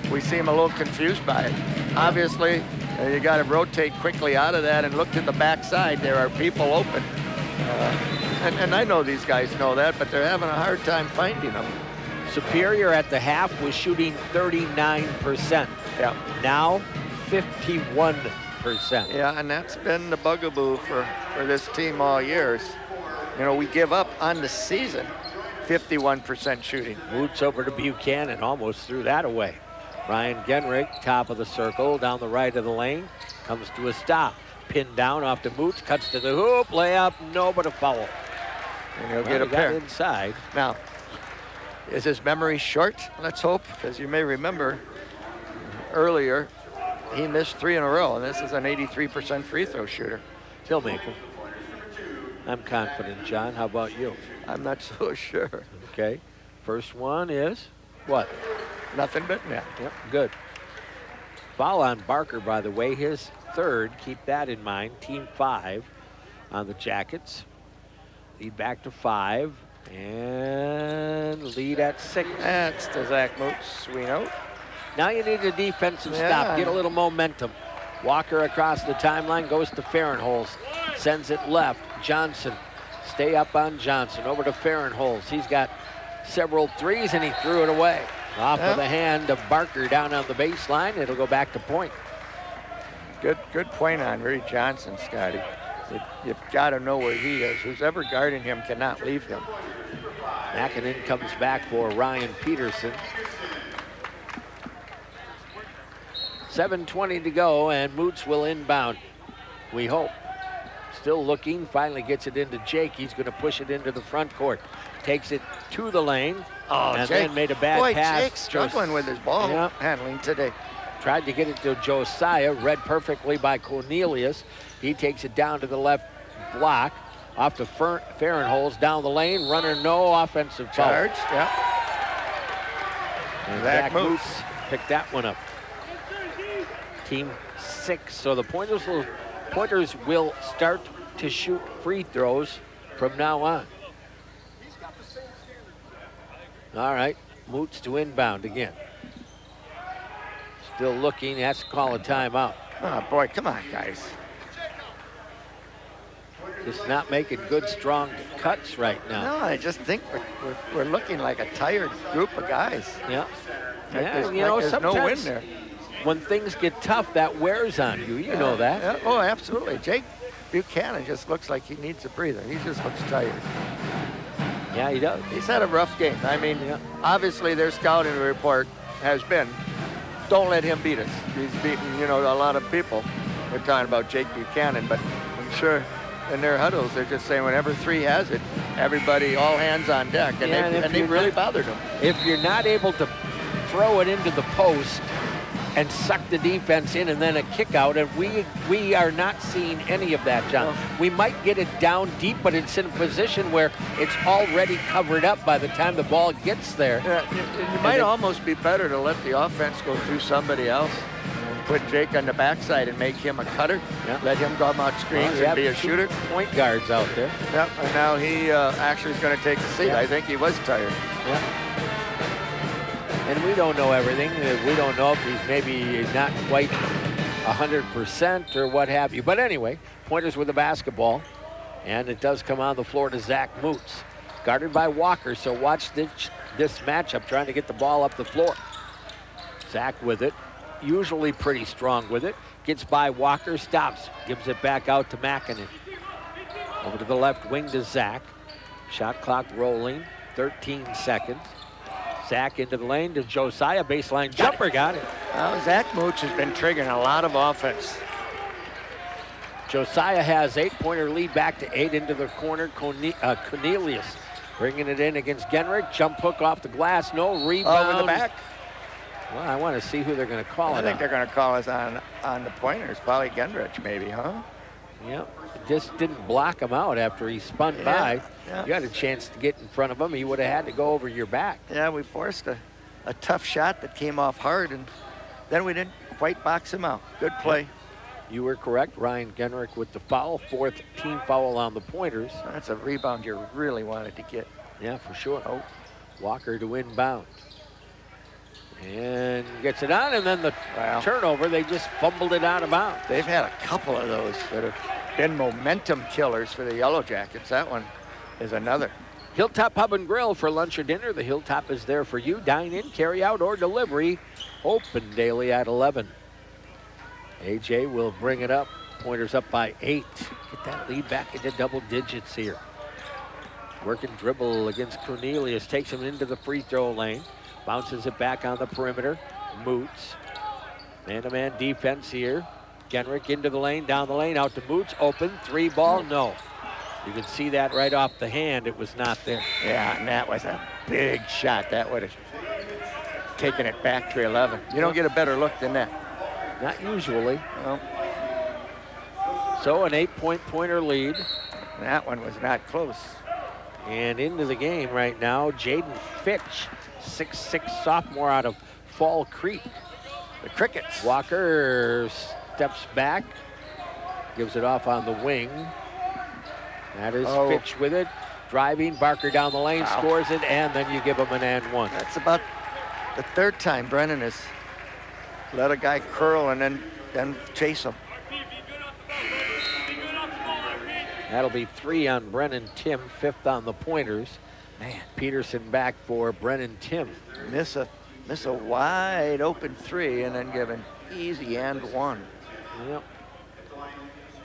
we seem a little confused by it. Obviously, you got to rotate quickly out of that and look to the backside. There are people open, and I know these guys know that, but they're having a hard time finding them. Superior at the half was shooting 39%. Yeah. Now 51%. Yeah, and that's been the bugaboo for this team all years. You know, we give up on the season 51% shooting. Moots over to Buchanan, almost threw that away. Ryan Genrich, top of the circle, down the right of the lane, comes to a stop. Pinned down off to Moots, cuts to the hoop, layup, no, but a foul. And he'll get a pair. Inside. Now, is his memory short? Let's hope, because you may remember earlier he missed 3 in a row, and this is an 83% free throw shooter. He'll make them. I'm confident, John. How about you? I'm not so sure. Okay. First one is what? Nothing but net. Yep, good. Foul on Barker, by the way, his third. Keep that in mind. Team 5 on the Jackets. Lead back to 5. And lead at 6. That's to Zach Moots, we know. Now you need a defensive stop. Get a little momentum. Walker across the timeline, goes to Farrenholz. Sends it left. Johnson. Stay up on Johnson. Over to Farrenholz. He's got several threes, and he threw it away. Off of the hand of Barker down on the baseline. It'll go back to point. Good point on Ray Johnson, Scotty. You've got to know where he is. Who's ever guarding him cannot leave him. Mackinnon comes back for Ryan Peterson. 7:20 to go, and Moots will inbound, we hope. Still looking, finally gets it into Jake. He's going to push it into the front court. Takes it to the lane, and Jake, then made a bad pass. Jake's struggling with his ball handling today. Tried to get it to Josiah, read perfectly by Cornelius. He takes it down to the left block, off to Farrenholz, down the lane. Runner, no, offensive charge. foul. Yeah. And Zach Moots picked that one up. Team 6. So the Pointers will start to shoot free throws from now on. All right, Moots to inbound again. Still looking, has to call a timeout. Oh boy, come on, guys. Just not making good, strong cuts right now. No, I just think we're looking like a tired group of guys. Yeah. There's sometimes no win there. When things get tough, that wears on you. You know that. Yeah. Oh, absolutely. Jake Buchanan just looks like he needs a breather. He just looks tired. Yeah, he does. He's had a rough game. I mean, obviously their scouting report has been, don't let him beat us. He's beaten, a lot of people. They're talking about Jake Buchanan, but I'm sure in their huddles, they're just saying whenever 3 has it, everybody, all hands on deck, and they really bothered him. If you're not able to throw it into the post and suck the defense in and then a kick out, and we are not seeing any of that, John. We might get it down deep, but it's in a position where it's already covered up by the time the ball gets there. Yeah, it might almost be better to let the offense go through somebody else. Put Jake on the backside and make him a cutter. Yeah. Let him come out screens and be a shooter. Point guards out there. Yep, and now he actually is going to take a seat. I think he was tired. Yeah. And we don't know everything. We don't know if he's maybe not quite 100% or what have you. But anyway, Pointers with the basketball. And it does come on the floor to Zach Moots. Guarded by Walker, so watch this matchup, trying to get the ball up the floor. Zach with it, usually pretty strong with it. Gets by Walker, stops, gives it back out to Makinen. Over to the left wing to Zach. Shot clock rolling, 13 seconds. Zach into the lane to Josiah, baseline jumper, got it. Well, Zach Mooch has been triggering a lot of offense. Josiah has 8-pointer lead back to 8 into the corner. Cornelius bringing it in against Genrich. Jump hook off the glass, no rebound. Over the back. Well, I want to see who they're going to call I it think on. they're going to call us on the Pointers. Probably Genrich, maybe, huh? Yep. Just didn't block him out after he spun by. Yeah. You had a chance to get in front of him. He would have had to go over your back. Yeah, we forced a tough shot that came off hard, and then we didn't quite box him out. Good play. You were correct. Ryan Genrich with the foul. 4th team foul on the Pointers. That's a rebound you really wanted to get. Yeah, for sure. Oh, Walker to inbound. And gets it on, and then the turnover. They just fumbled it out of bounds. They've had a couple of those that have been momentum killers for the Yellow Jackets. That one is another. Hilltop Pub and Grill for lunch or dinner. The Hilltop is there for you. Dine in, carry out, or delivery. Open daily at 11. AJ will bring it up. Pointers up by 8. Get that lead back into double digits here. Working dribble against Cornelius. Takes him into the free throw lane. Bounces it back on the perimeter. Moots. Man-to-man defense here. Genrich into the lane, down the lane, out to Moots. Open, 3 ball, no. You can see that right off the hand. It was not there. Yeah, and that was a big shot. That would have taken it back to 11. You don't get a better look than that. Not usually. Well, so an 8-point Pointer lead. That one was not close. And into the game right now, Jaden Fitch, 6'6" sophomore out of Fall Creek. The Crickets. Walker steps back, gives it off on the wing. That is Fitch with it. Driving, Barker down the lane, scores it, and then you give him an and one. That's about the 3rd time Brennan has let a guy curl and then chase him. That'll be 3 on Brennan Tim, 5th on the Pointers. Man, Peterson back for Brennan Tim. Miss a wide open 3 and then give an easy and one. Yep.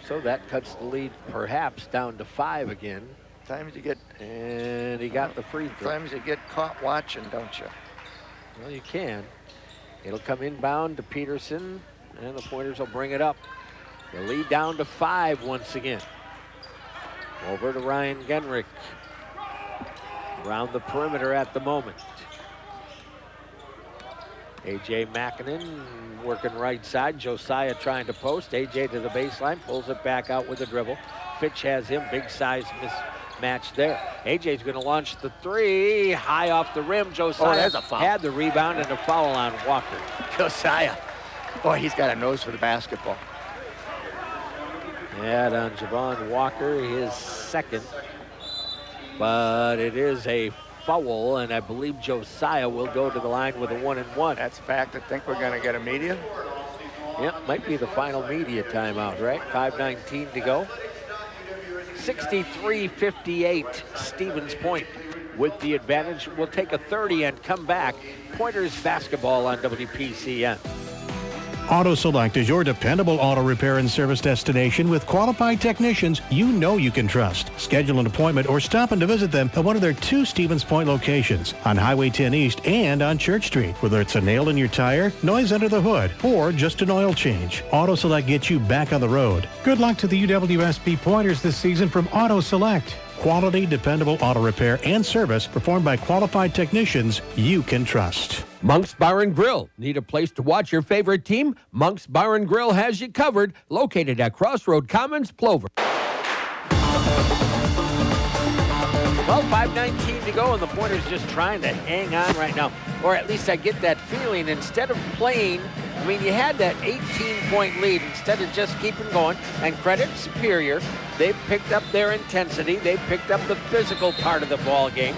So that cuts the lead perhaps down to 5 again. Times you get, and he got the free throw. Times you get caught watching, don't you? Well, you can. It'll come inbound to Peterson, and the Pointers will bring it up. The lead down to 5 once again. Over to Ryan Genrich. Around the perimeter at the moment. A.J. Makinen working right side. Josiah trying to post. A.J. to the baseline. Pulls it back out with a dribble. Fitch has him. Big size mismatch there. A.J.'s going to launch the 3. High off the rim. Josiah there's a foul. had the rebound and a foul on Walker. Josiah. Boy, he's got a nose for the basketball. And on Javon Walker, his 2nd. But it is a foul, and I believe Josiah will go to the line with a 1-and-1. That's a fact. I think we're going to get a media. Yep, might be the final media timeout, right? 5:19 to go. 63-58, Stevens Point with the advantage. We'll take a 30 and come back. Pointers basketball on WPCN. Auto Select is your dependable auto repair and service destination with qualified technicians you know you can trust. Schedule an appointment or stop in to visit them at one of their 2 Stevens Point locations on Highway 10 East and on Church Street. Whether it's a nail in your tire, noise under the hood, or just an oil change, Auto Select gets you back on the road. Good luck to the UWSP Pointers this season from Auto Select. Quality, dependable auto repair and service performed by qualified technicians you can trust. Monk's Bar and Grill. Need a place to watch your favorite team? Monk's Bar and Grill has you covered. Located at Crossroad Commons, Plover. Well, 5:19 to go, and the Pointers just trying to hang on right now. Or at least I get that feeling. Instead of playing, I mean, you had that 18-point lead. Instead of just keeping going, and credit Superior, they've picked up their intensity. They've picked up the physical part of the ball game.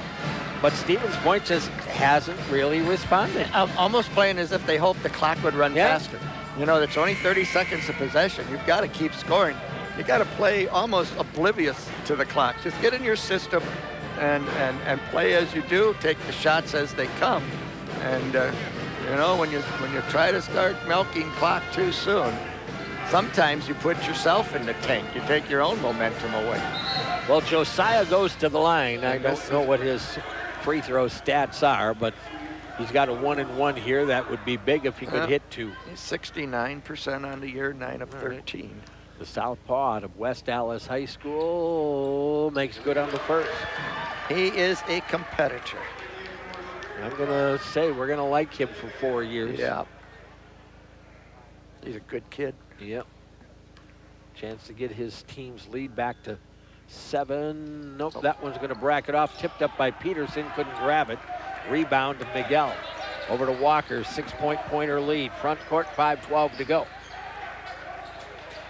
But Stevens Point just hasn't really responded. I'm almost playing as if they hoped the clock would run faster. You know, it's only 30 seconds of possession. You've got to keep scoring. You got to play almost oblivious to the clock. Just get in your system and play as you do. Take the shots as they come. And you know, when you try to start milking clock too soon, sometimes you put yourself in the tank. You take your own momentum away. Well, Josiah goes to the line. I don't know what his free throw stats are, but he's got a 1-and-1 here. That would be big if he could hit 2. He's 69% on the year, 9 of 13. The southpaw out of West Dallas High School makes good on the first. He is a competitor. I'm going to say we're going to like him for 4 years. Yeah. He's a good kid. Yep. Chance to get his team's lead back to 7. Nope, that one's going to bracket off. Tipped up by Peterson, couldn't grab it. Rebound to Miguel. Over to Walker, 6-point pointer lead. Front court, 5:12 to go.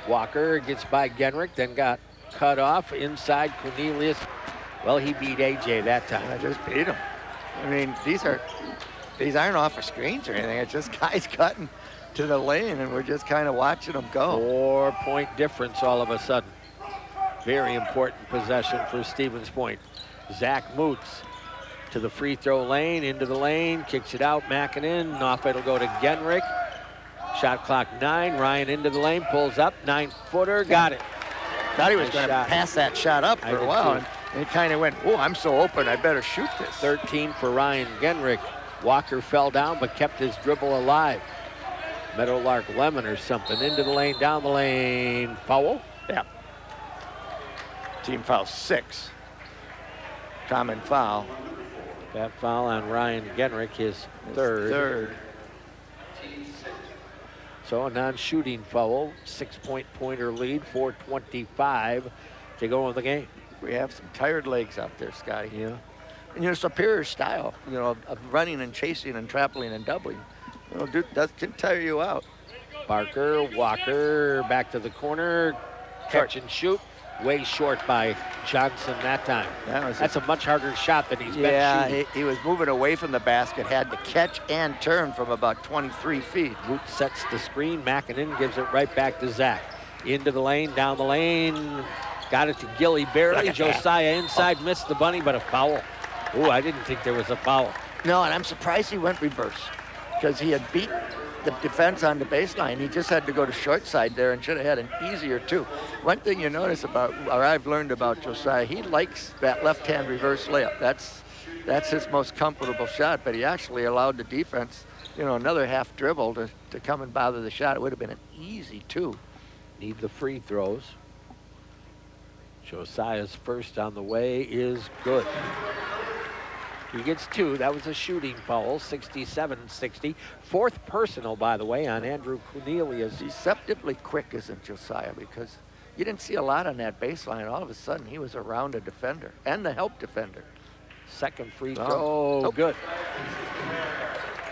Walker gets by Genrich, then got cut off inside Cornelius. Well, he beat AJ that time. I just beat him. I mean, these aren't off of screens or anything. It's just guys cutting to the lane, and we're just kind of watching them go. 4-point difference all of a sudden. Very important possession for Stevens Point. Zach Moots to the free throw lane, into the lane, kicks it out, Mackinnon. Off it'll go to Genrich. Shot clock 9. Ryan into the lane, pulls up, 9-footer, got it. Thought he was going to pass that shot up for a while, and he kind of went, oh, I'm so open, I better shoot this. 13 for Ryan Genrich. Walker fell down, but kept his dribble alive. Meadowlark Lemon or something, into the lane, down the lane, foul? Yeah. Team foul 6. Common foul. That foul on Ryan Genrich, his third. So a non-shooting foul, 6-point pointer lead, 4:25 to go in the game. We have some tired legs out there, Scotty. Yeah. And your superior style, you know, of running and chasing and trampling and doubling, you know, that can tire you out. Barker, Walker, back to the corner, catch and shoot. Way short by Johnson that time. That's a much harder shot than he's been shooting. Yeah, he was moving away from the basket, had to catch and turn from about 23 feet. Root sets the screen. Mackinnon gives it right back to Zach. Into the lane, down the lane. Got it to Gilly barely. Josiah inside, missed the bunny, but a foul. Ooh, I didn't think there was a foul. No, and I'm surprised he went reverse because he had beat the defense on the baseline. He just had to go to short side there and should have had an easier 2. One thing you notice about, or I've learned about Josiah, he likes that left-hand reverse layup. That's his most comfortable shot, but he actually allowed the defense, you know, another half dribble to come and bother the shot. It would have been an easy 2. Need the free throws. Josiah's first on the way is good. He gets 2. That was a shooting foul, 67-60. 4th personal, by the way, on Andrew Cornelius. Deceptively quick, isn't Josiah? Because you didn't see a lot on that baseline. All of a sudden, he was around a defender and the help defender. Second free throw, good.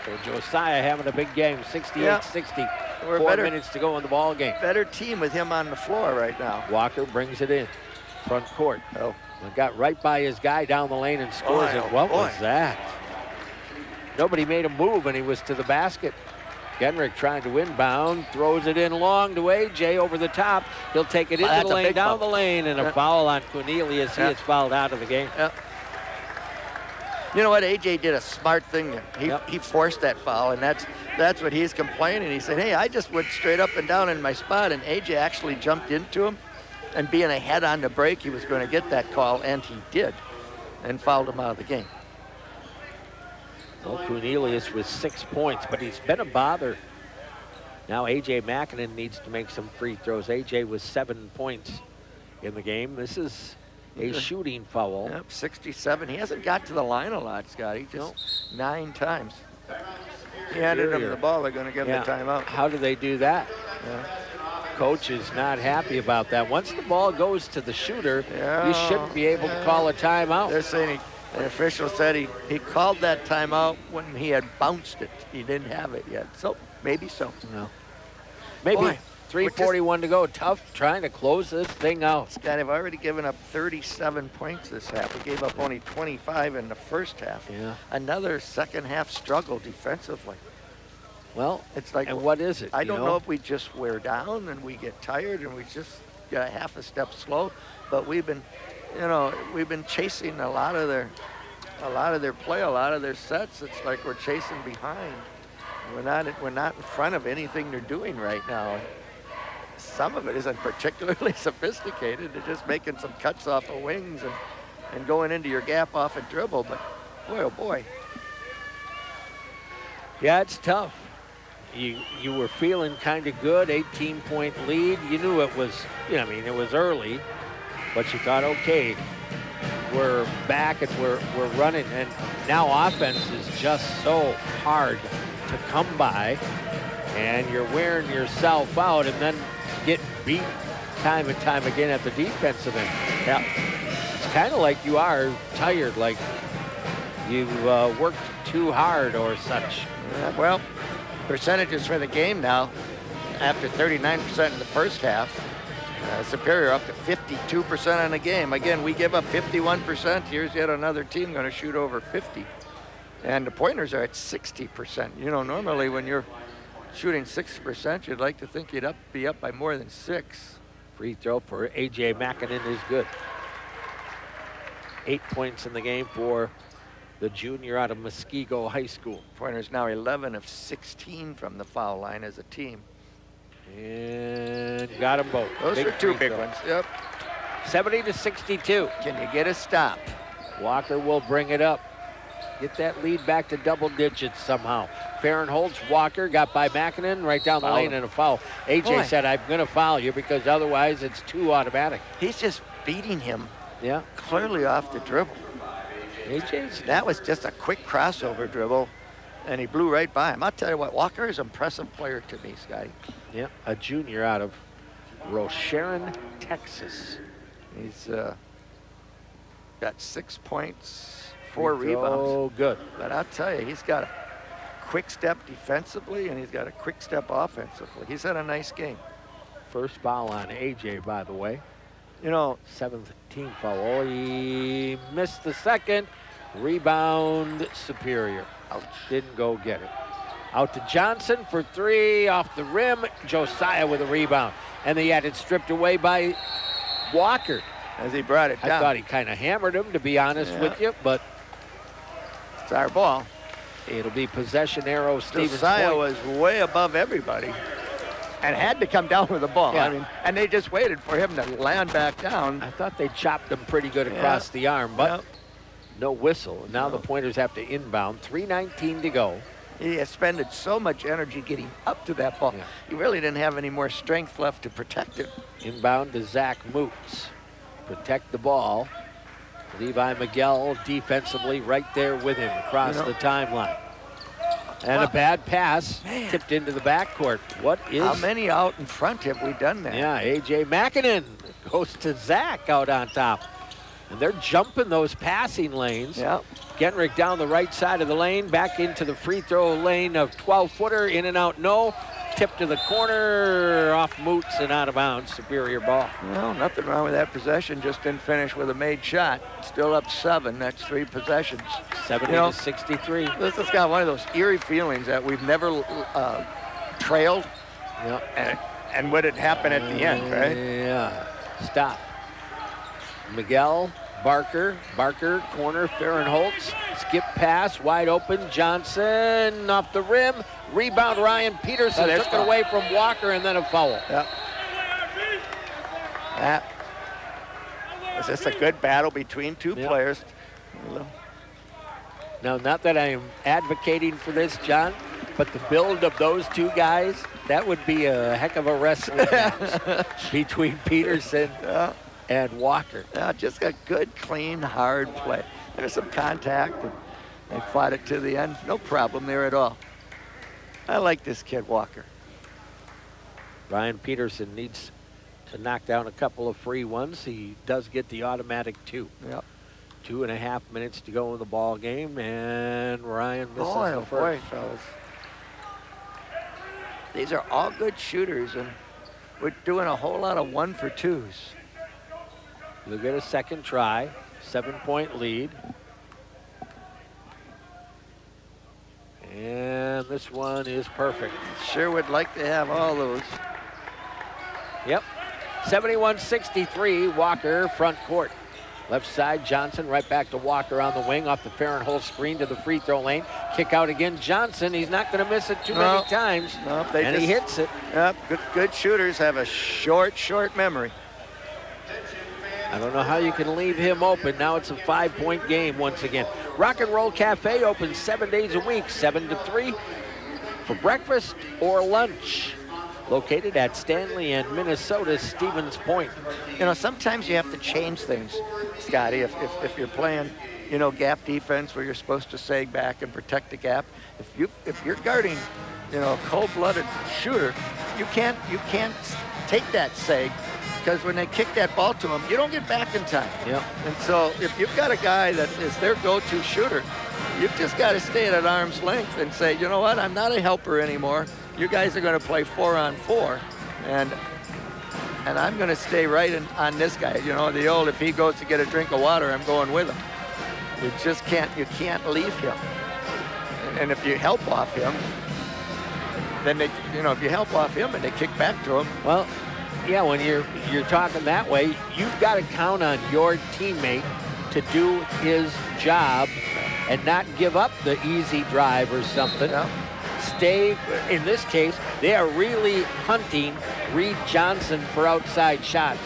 So Josiah having a big game, 68-60. 4 minutes to go in the ball game. Better team with him on the floor right now. Walker brings it in, front court. Got right by his guy down the lane and scores it. What was that? Nobody made a move, and he was to the basket. Genrich trying to inbound, throws it in long to AJ over the top. He'll take it into the lane, down the lane, and a foul on Cornelius. He is fouled out of the game. You know what? AJ did a smart thing there. He forced that foul, and that's what he's complaining. He said, hey, I just went straight up and down in my spot, and AJ actually jumped into him. And being ahead on the break, he was going to get that call, and he did, and fouled him out of the game. Well, Cornelius with 6 points, but he's been a bother. Now A.J. Mackinnon needs to make some free throws. A.J. with 7 points in the game. This is a shooting foul. Yep, 67. He hasn't got to the line a lot, Scotty. Just 9 times. He handed him the ball. They're going to give him the timeout. How do they do that? Coach is not happy about that. Once the ball goes to the shooter, you shouldn't be able to call a timeout. They're saying the official said he called that timeout when he had bounced it. He didn't have it yet. So maybe so. No. Maybe. 3:41 to go. Tough trying to close this thing out. Scott, I've already given up 37 points this half. We gave up only 25 in the first half. Yeah. Another second half struggle defensively. Well, It's like, and what is it? I don't know if we just wear down and we get tired and we just get half a step slow, but we've been chasing a lot of their play, a lot of their sets. It's like we're chasing behind. We're not in front of anything they're doing right now. Some of it isn't particularly sophisticated. They're just making some cuts off of wings and going into your gap off a dribble. But boy, oh boy. Yeah, it's tough. You were feeling kind of good, 18-point lead. You knew it was, it was early, but you thought, okay, we're back and we're running. And now offense is just so hard to come by, and you're wearing yourself out and then get beat time and time again at the defensive end. Yeah, it's kind of like you are tired, like you worked too hard or such. Well, percentages for the game now, after 39% in the first half, Superior up to 52% on the game. Again, we give up 51%. Here's yet another team going to shoot over 50. And the Pointers are at 60%. Normally when you're shooting 60%, you'd like to think you'd be up by more than 6. Free throw for A.J. Makinen is good. 8 points in the game for the junior out of Muskego High School. Pointers now 11 of 16 from the foul line as a team. And got them both. Those are two big ones. Yep. 70-62. Can you get a stop? Walker will bring it up. Get that lead back to double digits somehow. Farron holds Walker, got by Makinen, right down the lane and a foul. A.J. said, I'm going to foul you because otherwise it's too automatic. He's just beating him. Yeah. Clearly off the dribble. That was just a quick crossover dribble, and he blew right by him. I'll tell you what, Walker is an impressive player to me, Scotty. Yeah, a junior out of Rocheron, Texas. He's got 6 points, 4 rebounds. Oh, good. But I'll tell you, he's got a quick step defensively, and he's got a quick step offensively. He's had a nice game. First foul on A.J., by the way. 7th team foul. Oh, he missed the second. Rebound, Superior. Ouch. Didn't go get it. Out to Johnson for 3 off the rim. Josiah with a rebound. And they had it stripped away by Walker. As he brought it down. I thought he kind of hammered him, to be honest with you, but it's our ball. It'll be possession arrow, Stevens Josiah Point. was way above everybody and had to come down with the ball. Yeah. And they just waited for him to land back down. I thought they chopped him pretty good across the arm, but no whistle. Now the Pointers have to inbound. 3:19 to go. He expended so much energy getting up to that ball. Yeah. He really didn't have any more strength left to protect it. Inbound to Zach Moots. Protect the ball. Levi Miguel defensively right there with him across the timeline. And a bad pass tipped into the backcourt. What is... How many out in front have we done that? Yeah, A.J. Makinen goes to Zach out on top. And they're jumping those passing lanes. Yeah. Genrick down the right side of the lane, back into the free throw lane of 12-footer, in and out, no. Tip to the corner, off Moots and out of bounds. Superior ball. Well, nothing wrong with that possession. Just didn't finish with a made shot. Still up 7. That's 3 possessions. 70-63. This has got one of those eerie feelings that we've never trailed. Yeah. And what had happened at the end, right? Yeah. Stop. Miguel, Barker, corner, Farron Holtz, skip pass, wide open, Johnson off the rim, rebound Ryan Peterson, took it away from Walker, and then a foul. That was just a good battle between two players. Now, not that I am advocating for this, John, but the build of those two guys, that would be a heck of a wrestling match between Peterson and Walker. Just a good, clean, hard play. There's some contact, and they fought it to the end. No problem there at all. I like this kid, Walker. Ryan Peterson needs to knock down a couple of free ones. He does get the automatic 2. Yep. 2.5 minutes to go in the ball game, and Ryan misses the first. Boy, fellas. These are all good shooters, and we're doing a whole lot of 1-for-2s. They'll get a second try. 7-point lead. And and this one is perfect. Sure would like to have all those. Yep. 71-63, Walker front court. Left side, Johnson right back to Walker on the wing, off the Farrenholz screen to the free throw lane. Kick out again, Johnson. He's not going to miss it too many times, and he hits it. Yep, good shooters have a short memory. I don't know how you can leave him open. Now it's a 5-point game once again. Rock and Roll Cafe opens 7 days a week, 7 to 3 for breakfast or lunch. Located at Stanley and Minnesota's Stevens Point. You know, sometimes you have to change things, Scotty. If you're playing, you know, gap defense where you're supposed to sag back and protect the gap, if you're guarding, you know, a cold-blooded shooter, you can't take that sag, because when they kick that ball to him, you don't get back in time. Yep. And so if you've got a guy that is their go-to shooter, you've just got to stay at arm's length and say, you know what, I'm not a helper anymore. You guys are going to play 4-on-4, and I'm going to stay right on this guy. You know, the old, if he goes to get a drink of water, I'm going with him. You can't leave him. And if you help off him, then if you help off him and they kick back to him. Well, yeah, when you're talking that way, you've got to count on your teammate to do his job and not give up the easy drive or something. Yeah. Stay, in this case, they are really hunting Reed Johnson for outside shots.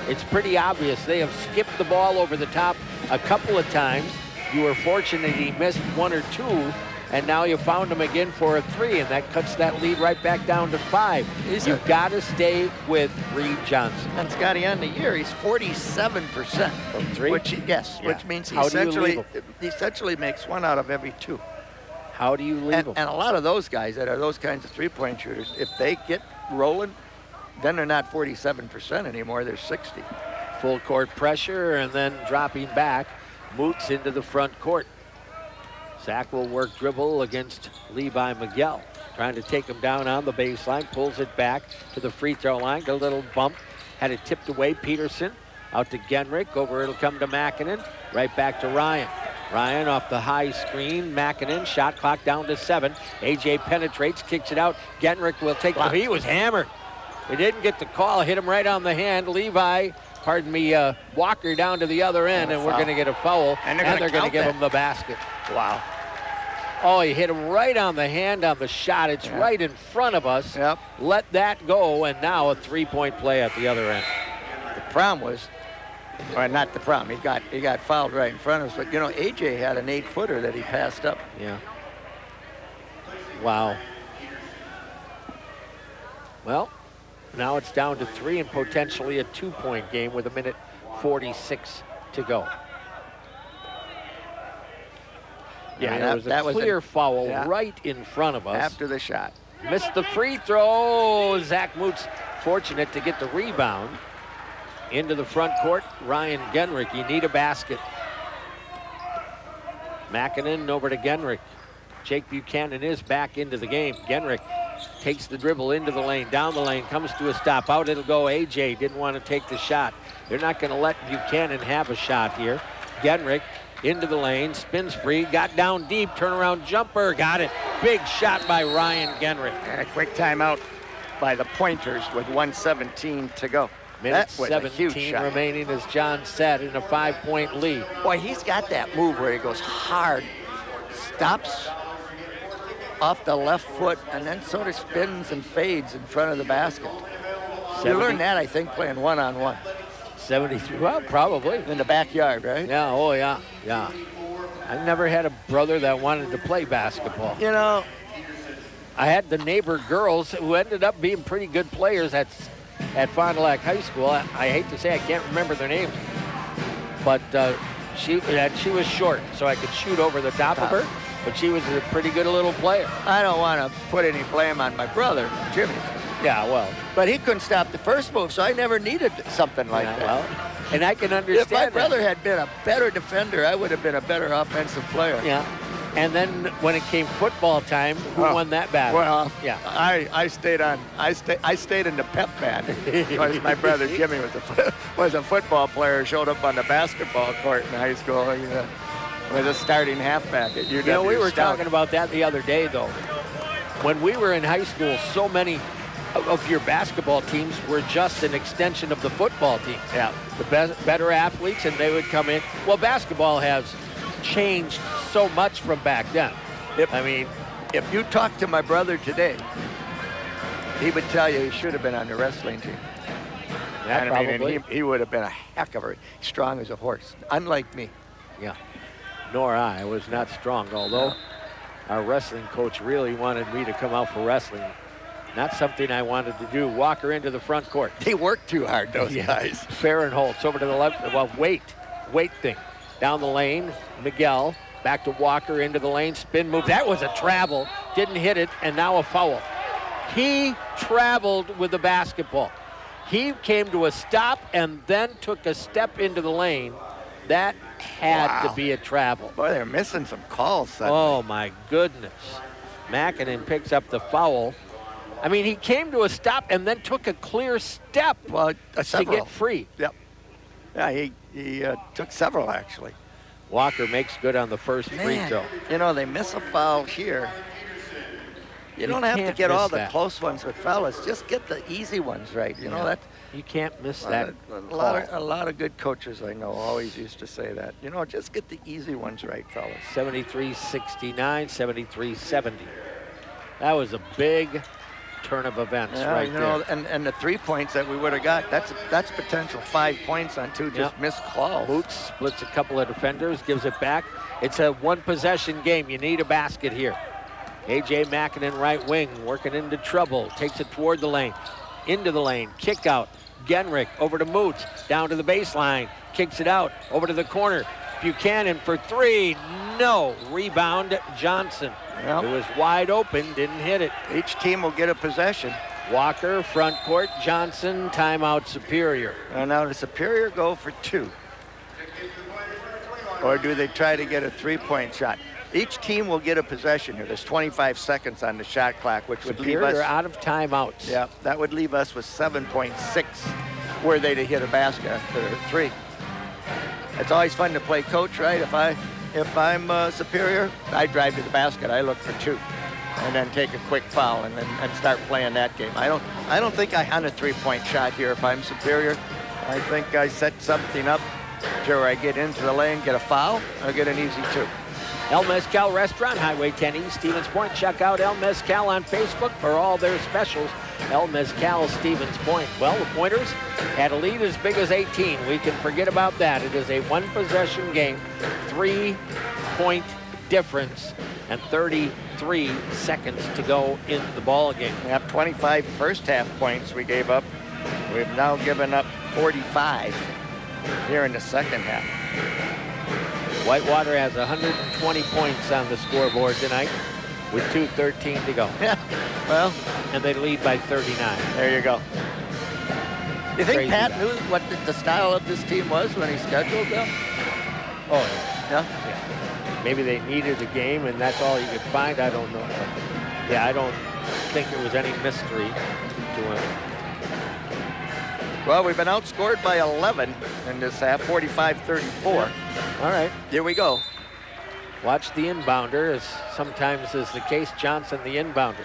It's pretty obvious. They have skipped the ball over the top a couple of times. You were fortunate he missed 1 or 2, and now you found him again for a 3, and that cuts that lead right back down to 5. You've got to stay with Reed Johnson. And Scotty, on the year, he's 47% from 3. Which means he essentially makes 1 out of every 2. How do you leave them? And a lot of those guys that are those kinds of three-point shooters, if they get rolling, then they're not 47% anymore, they're 60. Full court pressure, and then dropping back, Moots into the front court. Zach will work dribble against Levi Miguel. Trying to take him down on the baseline, pulls it back to the free throw line, got a little bump, had it tipped away. Peterson out to Genrick, over it'll come to Makinen, right back to Ryan. Ryan off the high screen, Makinen, shot clock down to 7. AJ penetrates, kicks it out. Genrick will take the, he was hammered. He didn't get the call, hit him right on the hand. Walker down to the other end, and we're going to get a foul, and they're going to give him the basket. Wow. Oh, he hit him right on the hand on the shot. It's right in front of us. Yep. Let that go, and now a 3-point play at the other end. The problem was, or not the problem, he got fouled right in front of us, but, you know, AJ had an 8-footer that he passed up. Yeah. Wow. Well, now it's down to 3 and potentially a 2-point game with 1:46 to go. Yeah, that was a clear foul right in front of us. After the shot. Missed the free throw. Zach Moots fortunate to get the rebound. Into the front court, Ryan Genrick. You need a basket. Makinen over to Genrick. Jake Buchanan is back into the game. Genrick takes the dribble into the lane, down the lane, comes to a stop. Out it'll go. AJ didn't want to take the shot. They're not going to let Buchanan have a shot here. Genrick into the lane, spin spree, got down deep, turnaround jumper, got it. Big shot by Ryan Genrick. And a quick timeout by the Pointers with 1:17 to go. Minute 17 remaining, as John said, in a 5-point lead. Boy, he's got that move where he goes hard, stops off the left foot, and then sort of spins and fades in front of the basket. You learned that, I think, playing one-on-one. 73, well, probably. In the backyard, right? Yeah, oh yeah, yeah. I never had a brother that wanted to play basketball. You know, I had the neighbor girls who ended up being pretty good players at Fond du Lac High School. I hate to say I can't remember their names, but she was short, so I could shoot over the top of her, but she was a pretty good little player. I don't want to put any blame on my brother, Jimmy. Yeah, well. But he couldn't stop the first move, so I never needed something like that. Well, and I can understand if my brother had been a better defender, I would have been a better offensive player. Yeah. And then when it came football time, who won that battle? Well, yeah, I stayed in the pep band because my brother Jimmy was a football player. Showed up on the basketball court in high school with a starting halfback at UWSP. You know, we were talking about that the other day, though. when we were in high school, so many of your basketball teams were just an extension of the football team. Yeah. The better athletes, and they would come in. Well, basketball has changed so much from back then. If you talk to my brother today, he would tell you he should have been on the wrestling team. Yeah, probably. And he would have been a heck of a strong as a horse, unlike me. Yeah, nor I was not strong, although our wrestling coach really wanted me to come out for wrestling. Not something I wanted to do. Walker into the front court. They work too hard, those guys. Fahrenholtz over to the left. Well, weight thing. Down the lane, Miguel back to Walker into the lane. Spin move. That was a travel. Didn't hit it, and now a foul. He traveled with the basketball. He came to a stop and then took a step into the lane. That had to be a travel. Boy, they're missing some calls suddenly. Oh, my goodness. Mackinnon picks up the foul. I mean, he came to a stop and then took a clear step to get free. Yep. Yeah, he took several, actually. Walker makes good on the first free throw. You know, they miss a foul here. You don't have to get all the close ones with fellas. Just get the easy ones right. You know that. You can't miss that. A lot of good coaches I know always used to say that. You know, just get the easy ones right, fellas. 73-69, 73-70. That was a big turn of events right there. And the 3 points that we would have got, that's potential 5 points on two just missed calls. Boots splits a couple of defenders, gives it back. It's a one-possession game. You need a basket here. A.J. Mackinnon, right wing, working into trouble. Takes it toward the lane. Into the lane. Kick out. Genrich over to Moots. Down to the baseline. Kicks it out. Over to the corner. Buchanan for three. No. Rebound Johnson. It was wide open. Didn't hit it. Each team will get a possession. Walker, front court. Johnson, timeout Superior. And now the Superior go for two. Or do they try to get a three-point shot? Each team will get a possession here. There's 25 seconds on the shot clock, which would leave us out of timeouts. Yeah, that would leave us with 7.6 were they to hit a basket after three. It's always fun to play coach, right? If I'm Superior, I drive to the basket. I look for two, and then take a quick foul and start playing that game. I don't think I hunt a three-point shot here if I'm Superior. I think I set something up to where I get into the lane, get a foul, or get an easy two. El Mezcal Restaurant, Highway 10 East, Stevens Point. Check out El Mezcal on Facebook for all their specials. El Mezcal, Stevens Point. Well, the Pointers had a lead as big as 18. We can forget about that. It is a one-possession game, 3-point difference, and 33 seconds to go in the ball game. We have 25 first-half points we gave up. We've now given up 45 here in the second half. Whitewater has 120 points on the scoreboard tonight with 2:13 to go. Yeah, well. And they lead by 39. There you go. You think Pat knew what the style of this team was when he scheduled them? Oh, yeah. Maybe they needed a game and that's all you could find. I don't know. But yeah, I don't think there was any mystery to him. Well, we've been outscored by 11 in this half, 45-34. All right. Here we go. Watch the inbounder, as sometimes is the case. Johnson, the inbounder.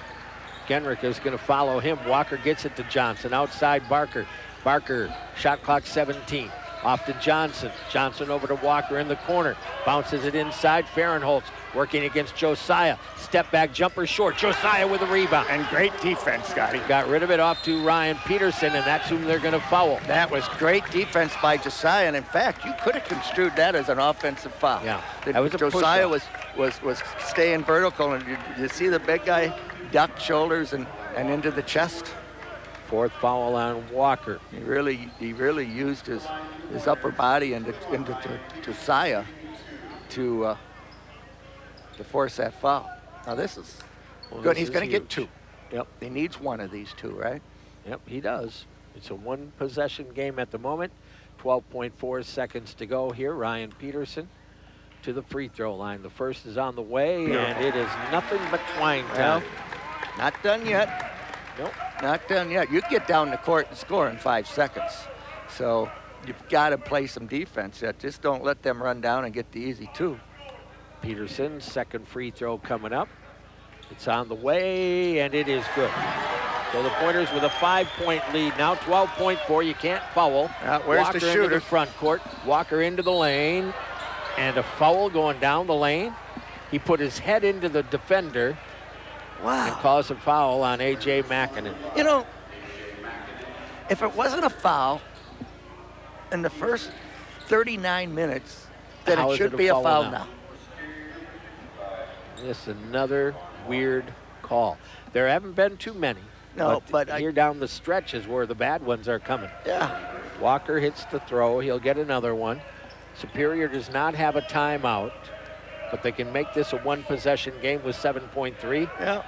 Genrich is going to follow him. Walker gets it to Johnson. Outside Barker. Barker, shot clock 17. Off to Johnson. Johnson over to Walker in the corner. Bounces it inside. Fahrenholtz working against Josiah. Step back jumper short. Josiah with a rebound. And great defense, Scotty. Got rid of it off to Ryan Peterson, and that's whom they're going to foul. That was great defense by Josiah, and in fact, you could have construed that as an offensive foul. Yeah, that was a Josiah was staying vertical, and you see the big guy duck shoulders and into the chest. Fourth foul on Walker. He really used his upper body into Josiah to force that foul. Now this is good. He's going to get two. Yep. He needs one of these two, right? Yep, he does. It's a one-possession game at the moment. 12.4 seconds to go here. Ryan Peterson to the free throw line. The first is on the way, and it is nothing but twine time. Well, not done yet. Nope. Not done yet. You get down the court and score in 5 seconds. So you've got to play some defense yet. Just don't let them run down and get the easy two. Peterson, second free throw coming up. It's on the way, and it is good. So the Pointers with a 5-point lead now, 12.4. You can't foul. Where's Walker the shooter? into the front court. Walker into the lane, and a foul going down the lane. He put his head into the defender. Wow. And caused a foul on A.J. Makinen. You know, if it wasn't a foul in the first 39 minutes, then How it is should it a be a foul foul now? now. This is another weird call. There haven't been too many. No, but here down the stretch is where the bad ones are coming. Yeah. Walker hits the throw. He'll get another one. Superior does not have a timeout, but they can make this a one-possession game with 7.3. Yeah.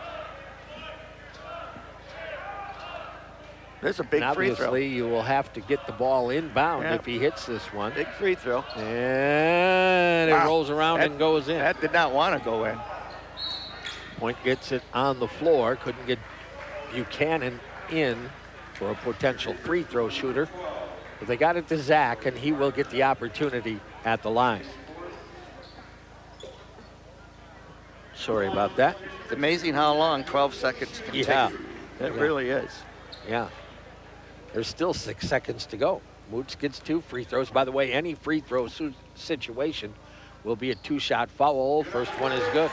There's a big And free throw. obviously, you will have to get the ball inbound if he hits this one. Big free throw. And it rolls around and goes in. That did not want to go in. Point gets it on the floor. Couldn't get Buchanan in for a potential free throw shooter. But they got it to Zach, and he will get the opportunity at the line. Sorry about that. It's amazing how long 12 seconds can take. It really is. Yeah. There's still 6 seconds to go. Moots gets 2 free throws. By the way, any free throw situation will be a 2-shot foul. First one is good.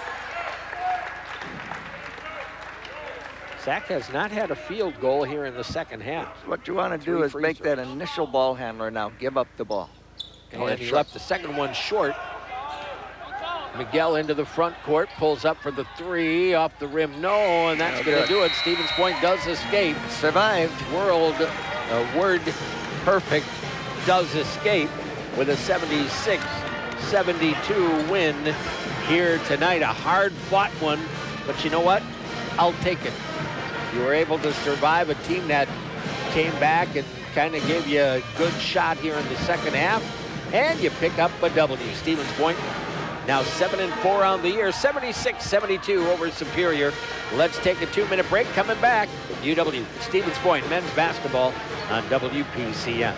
Zach has not had a field goal here in the second half. What you want to do is make that initial ball handler now give up the ball. And he left the second one short. Miguel into the front court, pulls up for the 3, off the rim, no, and that's going to do it. Stevens Point does escape. Survived. Word perfect does escape with a 76-72 win here tonight. A hard-fought one, but you know what? I'll take it. You were able to survive a team that came back and kind of gave you a good shot here in the second half, and you pick up a W. Stevens Point now 7-4 on the year, 76-72 over Superior. Let's take a 2-minute break. Coming back with UW Stevens Point men's basketball on WPCN.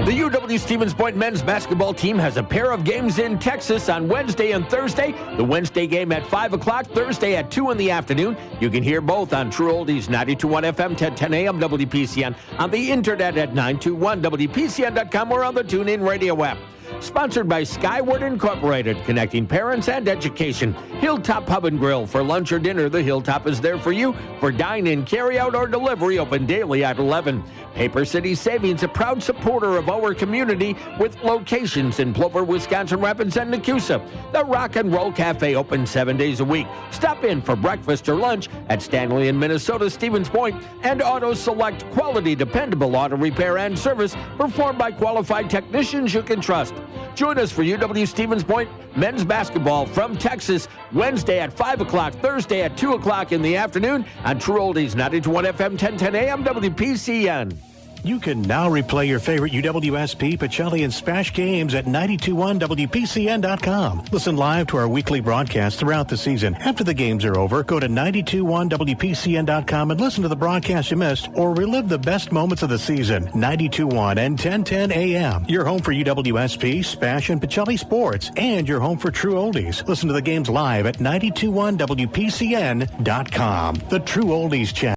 The UW Stevens Point men's basketball team has a pair of games in Texas on Wednesday and Thursday. The Wednesday game at 5 o'clock, Thursday at 2 in the afternoon. You can hear both on True Oldies 92.1 FM, 1010 AM WPCN, on the internet at 921WPCN.com or on the TuneIn radio app. Sponsored by Skyward Incorporated, connecting parents and education. Hilltop Pub and Grill. For lunch or dinner, the Hilltop is there for you. For dine-in, carry-out, or delivery, open daily at 11. Paper City Savings, a proud supporter of our community with locations in Plover, Wisconsin, Rapids, and Nacusa. The Rock and Roll Cafe, open 7 days a week. Stop in for breakfast or lunch at Stanley in Minnesota, Stevens Point, and Auto Select, quality, dependable auto repair and service performed by qualified technicians you can trust. Join us for UW Stevens Point men's basketball from Texas, Wednesday at 5 o'clock, Thursday at 2 o'clock in the afternoon on True Oldies 92.1 FM, 1010 AM WPCN. You can now replay your favorite UWSP, Pacelli, and Spash games at 921WPCN.com. Listen live to our weekly broadcasts throughout the season. After the games are over, go to 921WPCN.com and listen to the broadcast you missed or relive the best moments of the season. 92.1 and 1010 AM. Your home for UWSP, Spash, and Pacelli sports, and your home for True Oldies. Listen to the games live at 921WPCN.com. The True Oldies channel.